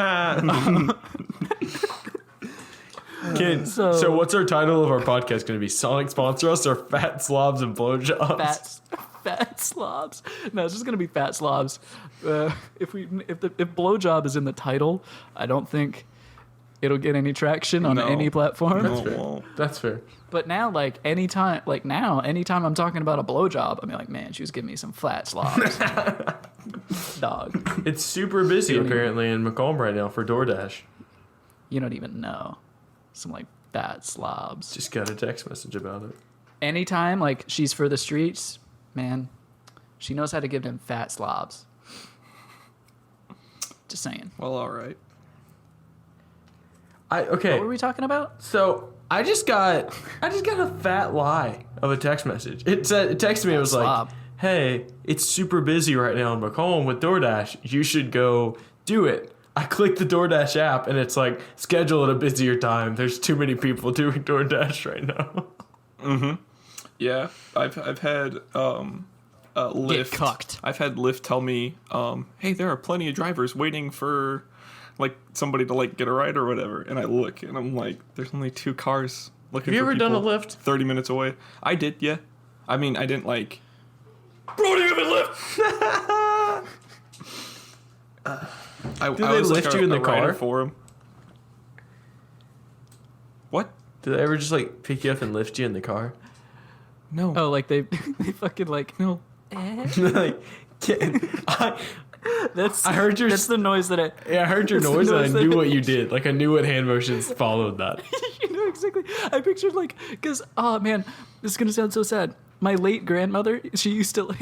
Kid, So- so what's our title of our podcast going to be? Sonic sponsor us or Fat Slobs and Blowjobs? Fat slobs. No, it's just gonna be fat slobs. If blowjob is in the title, I don't think it'll get any traction on No. any platform. No, it won't. That's fair. But now, anytime I'm talking about a blowjob, I'm like, man, she was giving me some flat slobs. Dog, It's super busy You don't apparently in Macomb right now for DoorDash. you don't even know. Some like fat slobs. Just got a text message about it. Anytime she's for the streets, man, she knows how to give them fat slobs. Just saying. Well, all right. Okay. What were we talking about? So I just got a fat lie of a text message. It texted me. It was Slob. like, "Hey, it's super busy right now in Macomb with DoorDash. You should go do it." I clicked the DoorDash app and it's like, schedule at a busier time. There's too many people doing DoorDash right now. Yeah, I've had Lyft. cucked. I've had Lyft tell me, hey, there are plenty of drivers waiting for somebody to get a ride or whatever. And I look and I'm like, there's only 2 cars looking. Have you for ever done a people Lyft? 30 minutes away. I did, yeah. I mean, I didn't Bro, do you have a Lyft? I they was lift you in the rider car? for him. What? Do they ever just pick you up and lift you in the car? No. Oh, they fucking No. Like, that's I heard your that's the noise that I heard your That's the noise and I noise that knew it what you did. I knew what hand motions followed that. you know exactly. I pictured because oh man, this is gonna sound so sad. My late grandmother, she used to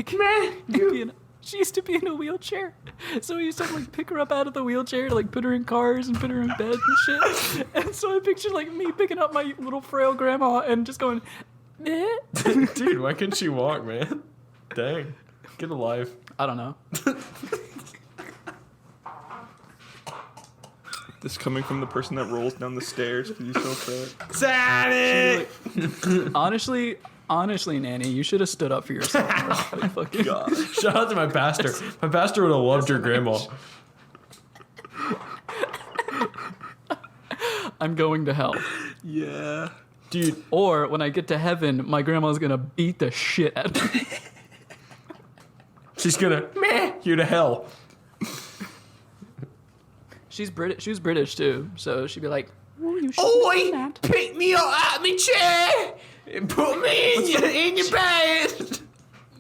she used to be in a wheelchair, so we used to pick her up out of the wheelchair to put her in cars and put her in bed and shit. And so I pictured me picking up my little frail grandma and just going, eh. Dude, why couldn't she walk, man? Dang. Get a life. I don't know. This coming from the person that rolls down the stairs because he's so fat. Sonic! Honestly, Nanny, you should have stood up for yourself. Fucking God. Shout out to my pastor. My pastor would have loved your grandma. I'm going to hell. Yeah. Dude, Or when I get to heaven, my grandma's gonna beat the shit out of me. she's gonna you to hell. She was British too, so she'd be like, Oi! Pick me up out my chair and put me in your bed.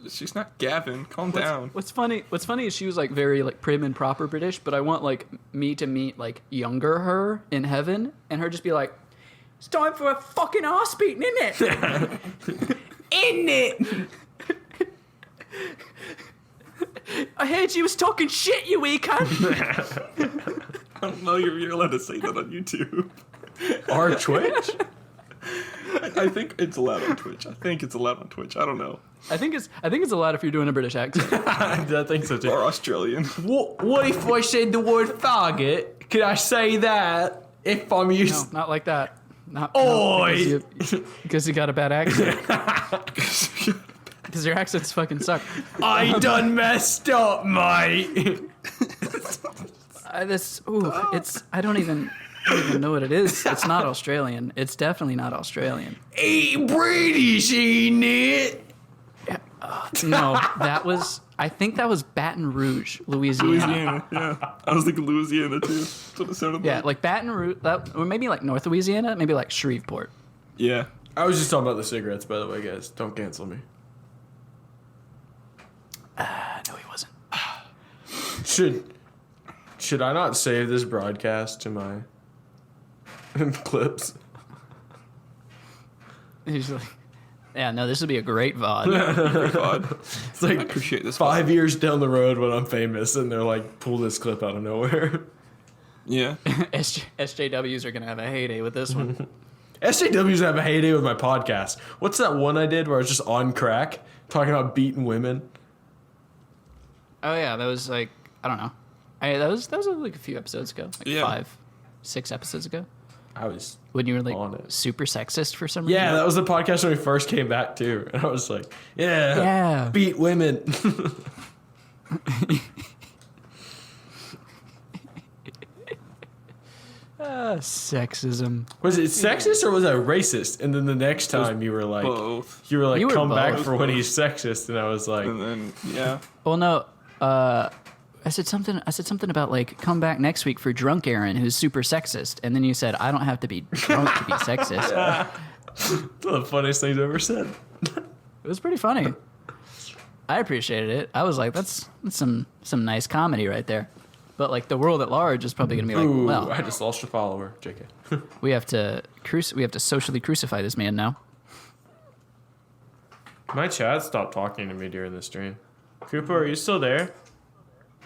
She's not Gavin. Calm down. What's funny is she was like very like prim and proper British, but I want like me to meet like younger her in heaven and her just be like, it's time for a fucking arse beating, isn't it? In it. I heard you was talking shit, you wee cunt. I don't know you're allowed to say that on YouTube. Or Twitch? I think it's allowed on Twitch. I don't know. I think it's allowed if you're doing a British accent. I think so too. Or Australian. What if I said the word faggot? Could I say that if I'm used? No, not like that. Oi! Because you got a bad accent. Because your accents fucking suck. I done messed up, mate. I don't even know what it is. It's not Australian. It's definitely not Australian. Ain't British, ain't it? No, I think that was Baton Rouge, Louisiana. Yeah. I was thinking Louisiana too. That's what it sounded like. Yeah, like Baton Rouge, or maybe like North Louisiana, maybe like Shreveport. Yeah. I was just talking about the cigarettes, by the way, guys. Don't cancel me. No, he wasn't. Should I not save this broadcast to my clips? He's like, yeah, no, this would be a great VOD. Great VOD. It's like I appreciate this. 5 years down the road when I'm famous and they're like, pull this clip out of nowhere. Yeah. SJWs are going to have a heyday with this one. SJWs have a heyday with my podcast. What's that one I did where I was just on crack talking about beating women? Oh, yeah, that was like, I don't know. That was like a few episodes ago. Like 5-6 episodes ago. I was when you were on like it. super sexist for some reason. Yeah, that was the podcast when we first came back too. And I was like, yeah. Beat women. Sexism. Was it sexist or was I racist? And then the next time you were like, both. You were like, come back both. for when he's sexist, and I was like, And then, yeah. Well, no. I said something about like come back next week for drunk Aaron, who's super sexist, and then you said I don't have to be drunk to be sexist. That's one of the funniest things I've ever said. It was pretty funny. I appreciated it. I was like, that's some nice comedy right there. But like the world at large is probably gonna be like, Ooh, well, I just lost a follower. JK. we have to socially crucify this man now. My chat stopped talking to me during the stream. Koopa, are you still there?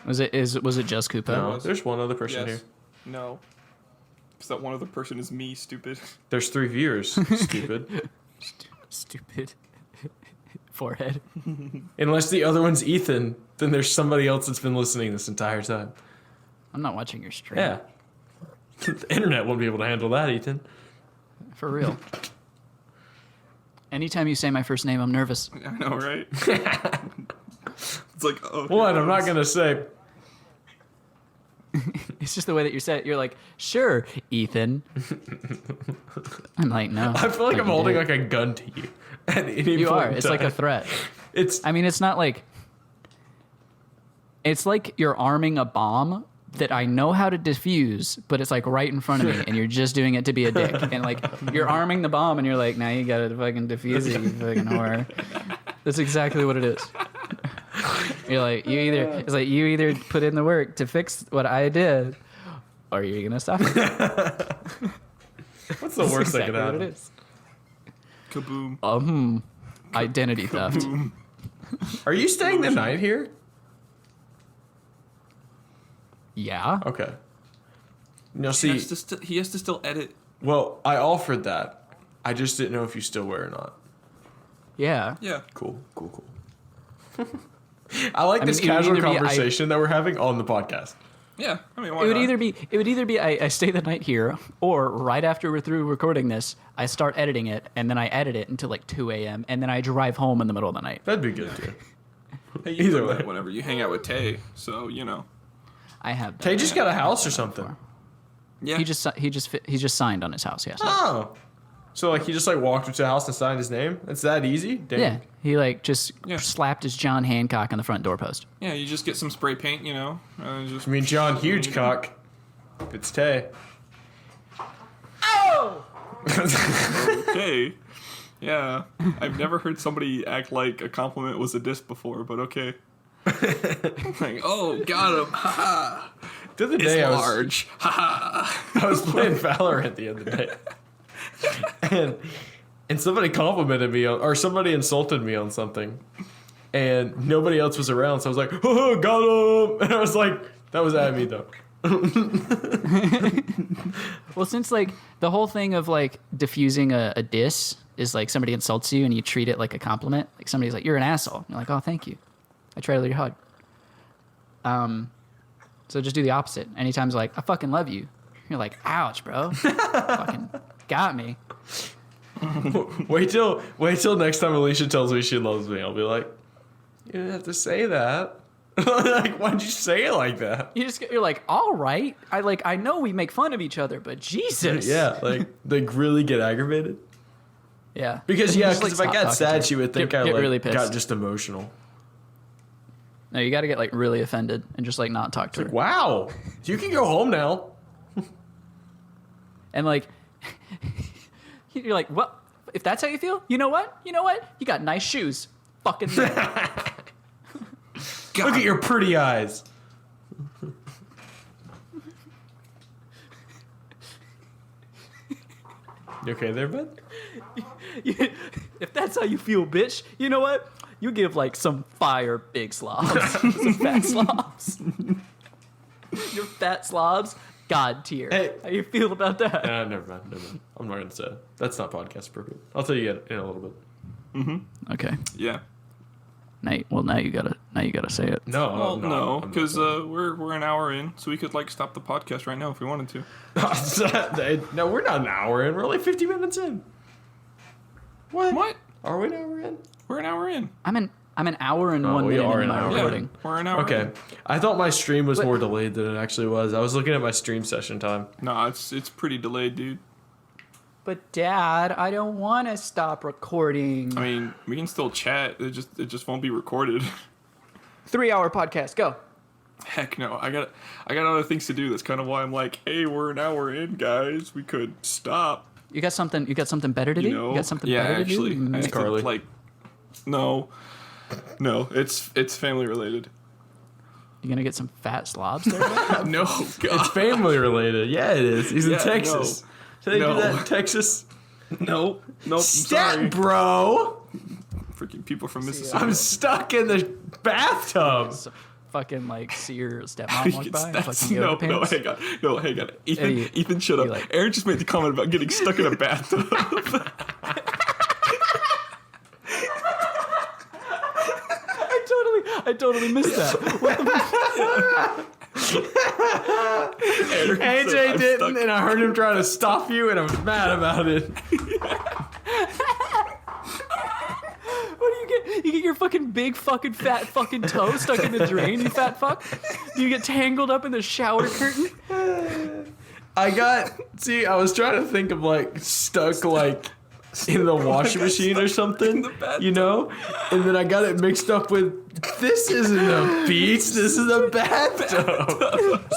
Was it just Koopa? No, there's one other person here. No. Because that one other person is me, stupid. There's 3 viewers, stupid. Stupid. Forehead. Unless the other one's Ethan, then there's somebody else that's been listening this entire time. I'm not watching your stream. Yeah. The internet won't be able to handle that, Ethan. For real. Anytime you say my first name, I'm nervous. I know, right? It's like, oh. What? I'm not going to say. It's just the way that you say it. You're like, sure, Ethan. I'm like, no. I feel like I'm holding like a gun to you. At any You point are. in It's like a time. threat. I mean, it's not like. It's like you're arming a bomb that I know how to defuse, but it's like right in front of me, and you're just doing it to be a dick. And like you're arming the bomb, and you're like, now you gotta fucking defuse it, you fucking whore. That's exactly what it is. You're like, it's like you either put in the work to fix what I did, or you're gonna stop it. What's the worst that could What happen? it is. Kaboom. Identity theft. Are you staying the night here? Yeah. Okay. No, He see, has to still edit. well, I offered that. I just didn't know if you still were or not. Yeah. Yeah. Cool. I like this mean, it would casual either be conversation that we're having on the podcast. Yeah. I mean, why It would not? either be I stay the night here, or right after we're through recording this, I start editing it, and then I edit it until like 2 a.m., and then I drive home in the middle of the night. That'd be good too. Hey, you Either do that way. whenever you hang out with Tay, so you know. I have. Tay just got a house or something. Yeah. He just signed on his house. Yes. Oh. So like he just like walked into the house and signed his name? It's that easy? Dang. Yeah. He like just Yeah. slapped his John Hancock on the front doorpost. Yeah, you just get some spray paint, you know. Just I mean John Hugecock. It's Tay. whoa. Okay. Yeah. I've never heard somebody act like a compliment was a diss before, but okay. Like, oh, got him. Ha ha. The other It's day large. Ha ha. I was playing Valorant the other day. And somebody complimented me or somebody insulted me on something. And nobody else was around, so I was like, oh, got him. And I was like, that was at me though. Well, since like the whole thing of like diffusing a diss is like somebody insults you and you treat it like a compliment. Like somebody's like, you're an asshole. You're like, oh, thank you. I try to let you hug. So just do the opposite. Anytime it's like, I fucking love you. You're like, ouch, bro. Fucking got me. Wait till next time Alicia tells me she loves me. I'll be like, you didn't have to say that. Like, why'd you say it like that? You're like, all right. I know we make fun of each other, but Jesus. Yeah, like they really get aggravated. Yeah. Because Just, if I stop got talking to sad, her. she would think Get I like really pissed. got just emotional. No, you got to get like really offended and just like not talk to her. Like, wow, you can go home now. And like, you're like, well, if that's how you feel, you know what? You got nice shoes. Fucking. Look at your pretty eyes. You okay there, bud? If that's how you feel, bitch, you know what? You give like some fire big slobs, some fat slobs. Your fat slobs, God tier. Hey. How you feel about that? Never mind. I'm not gonna say it. That's not podcast appropriate. I'll tell you in a little bit. Okay. Yeah. Now you gotta say it. No, Well, I'm not. no, I'm not because saying we're an hour in, so we could like stop the podcast right now if we wanted to. it. No, we're not an hour in. We're only 50 minutes in. What? Are we an hour in? We're an hour in. I'm an hour and Oh, 1 we minute are into an my hour. recording. We're an hour. Okay. In. I thought my stream was But- more delayed than it actually was. I was looking at my stream session time. No, it's pretty delayed, dude. But Dad, I don't want to stop recording. I mean, we can still chat. It just won't be recorded. 3-hour podcast. Go. Heck no. I got other things to do. That's kind of why I'm like, hey, we're an hour in, guys. We could stop. You got something better to do? You know? You got something yeah, better actually, to do? I have to, Carly. like, no, it's family related. You gonna get some fat slobs there? No, It's God, family related. Yeah, it is. He's in Yeah, Texas. Do they No. do that in Texas? nope. I'm Stat, sorry. bro. Freaking people from Mississippi. I'm stuck in the bathtub. So fucking like see your stepmom walk by in That's- fucking yoga no, pants. hang on. Ethan, you- Ethan, shut up. you like- Aaron just made the comment about getting stuck in a bathtub. I totally missed that. Aaron said, AJ "I'm didn't, stuck." and I heard him trying to stop you, and I was mad about it. What do you get? You get your fucking big fucking fat fucking toe stuck in the drain, you fat fuck? Do you get tangled up in the shower curtain? I was trying to think of like stuck like in the washing machine or something, you know? And then I got it mixed up with this isn't a beach, this is a bathtub.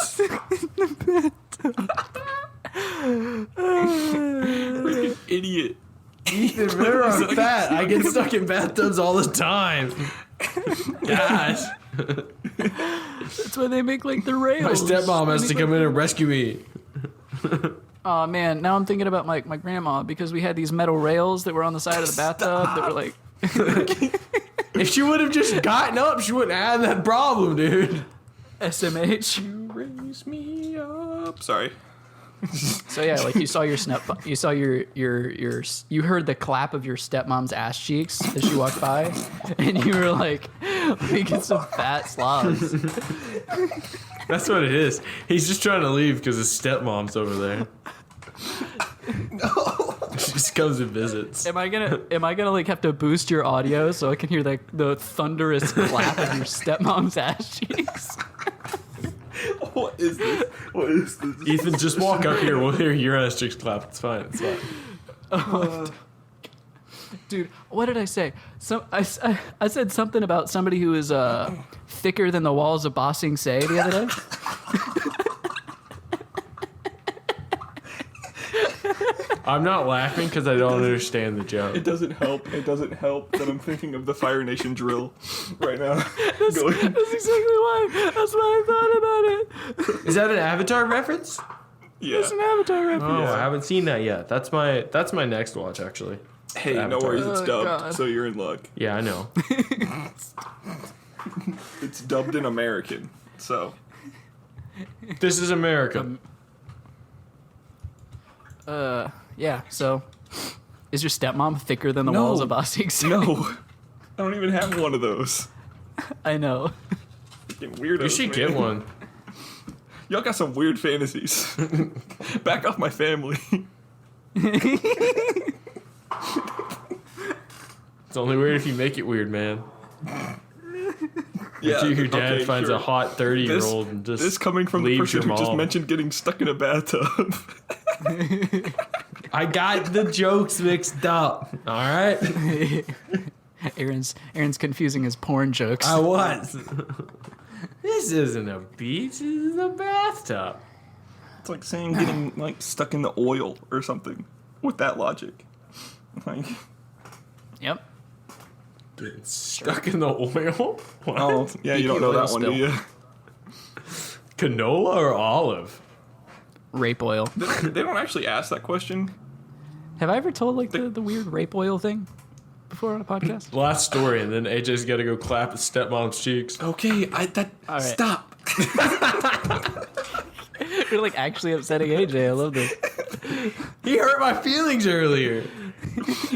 Freaking idiot. Ethan, remember I'm fat. I get stuck in bathtubs all the time. Gosh. That's why they make like the rails. My stepmom has to come in and rescue me. Oh man, now I'm thinking about my grandma because we had these metal rails that were on the side of the bathtub that were like If she would have just gotten up, she wouldn't have that problem, dude. SMH. You raise me up. Sorry. So yeah, like you saw your you heard the clap of your stepmom's ass cheeks as she walked by, and you were like, "We get some fat slobs." That's what it is. He's just trying to leave because his stepmom's over there. No. She just comes and visits. Am I gonna like have to boost your audio so I can hear the thunderous clap of your stepmom's ass cheeks? What is this? What is this? Ethan, just walk up here. We'll hear your ass cheeks clap. It's fine. It's fine. Dude, what did I say? I said something about somebody who is thicker than the walls of Ba Sing Se the other day. I'm not laughing because I don't understand the joke. It doesn't help. It doesn't help that I'm thinking of the Fire Nation drill right now. That's exactly why. That's why I thought about it. Is that an Avatar reference? Yeah. It's an Avatar reference. Oh, I haven't seen that yet. That's my next watch, actually. Hey, no Avatar. worries. It's Oh, dubbed, God. so you're in luck. Yeah, I know. It's dubbed in American, so. This is America. Yeah, so is your stepmom thicker than the No. walls of Boston? No. I don't even have one of those. I know. Freaking weirdos. You should man. get one. Y'all got some weird fantasies. Back off my family. It's only weird if you make it weird, man. Yeah, Your dad okay, finds sure. a hot 30-year-old and just This coming from the leaves person your who mom. just mentioned getting stuck in a bathtub. I got the jokes mixed up. All right. Aaron's confusing his porn jokes. I was. This isn't a beach. This is a bathtub. It's like saying getting like stuck in the oil or something with that logic. Like, Yep. Getting stuck in the oil? What? oh, yeah, you don't know Oil that one, spill. do you? Canola or olive? Rape oil. They don't actually ask that question. Have I ever told like the weird rape oil thing before on a podcast? Last story, and then AJ's got to go clap his stepmom's cheeks. Okay, All right. stop. You're like actually upsetting AJ. I love this. He hurt my feelings earlier.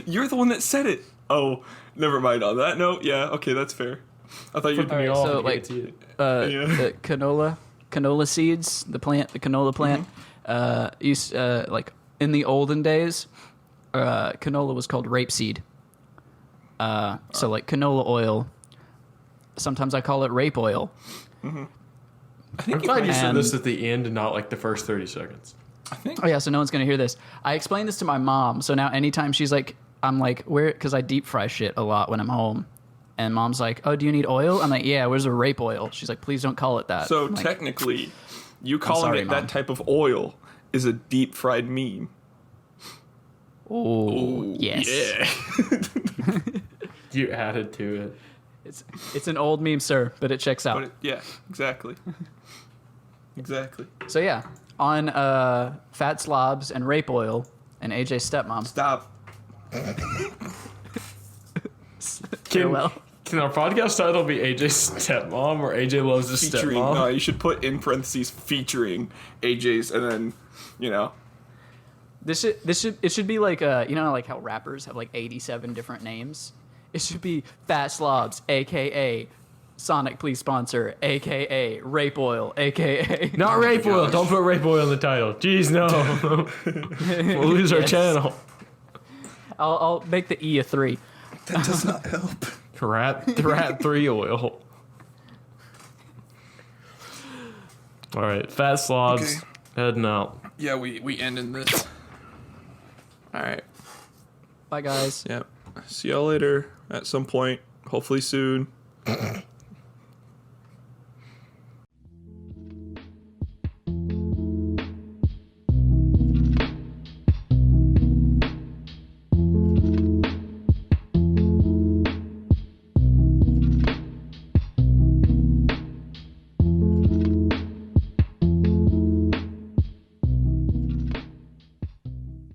You're the one that said it. Oh, never mind. On that note, yeah, okay, that's fair. I thought you'd All right, off so and like get to Yeah. the canola seeds, the canola plant. Used like in the olden days, canola was called rapeseed. So like canola oil. Sometimes I call it rape oil. I'm glad you said And- this at the end and not like the first 30 seconds. Oh yeah, so no one's gonna hear this. I explained this to my mom, so now anytime she's like, I'm like, where? Because I deep fry shit a lot when I'm home, and mom's like, oh, do you need oil? I'm like, yeah. Where's the rape oil? She's like, please don't call it that. So I'm like, technically, you calling sorry, it Mom. that type of oil is a deep fried meme. oh yes, Yeah. You added to it. it's an old meme, sir, but it checks out. But yeah, exactly. Exactly. So yeah, on fat slobs and rape oil and AJ's stepmom. Stop. Farewell. Can our podcast title be AJ's stepmom or AJ loves his Featuring. stepmom? No, you should put in parentheses featuring AJ's and then, you know. It should be like you know like how rappers have like 87 different names. It should be Fat Slobs, aka Sonic Please Sponsor, aka Rape Oil, aka Not rape oil. gosh. Don't put rape oil in the title. Jeez, no. We'll lose our Yes. channel. I'll make the E a 3. That does not help. Rat 3 oil. All right, fat slobs Okay. heading out. Yeah, we end in this. All right. Bye guys. Yep. See y'all later at some point. Hopefully soon.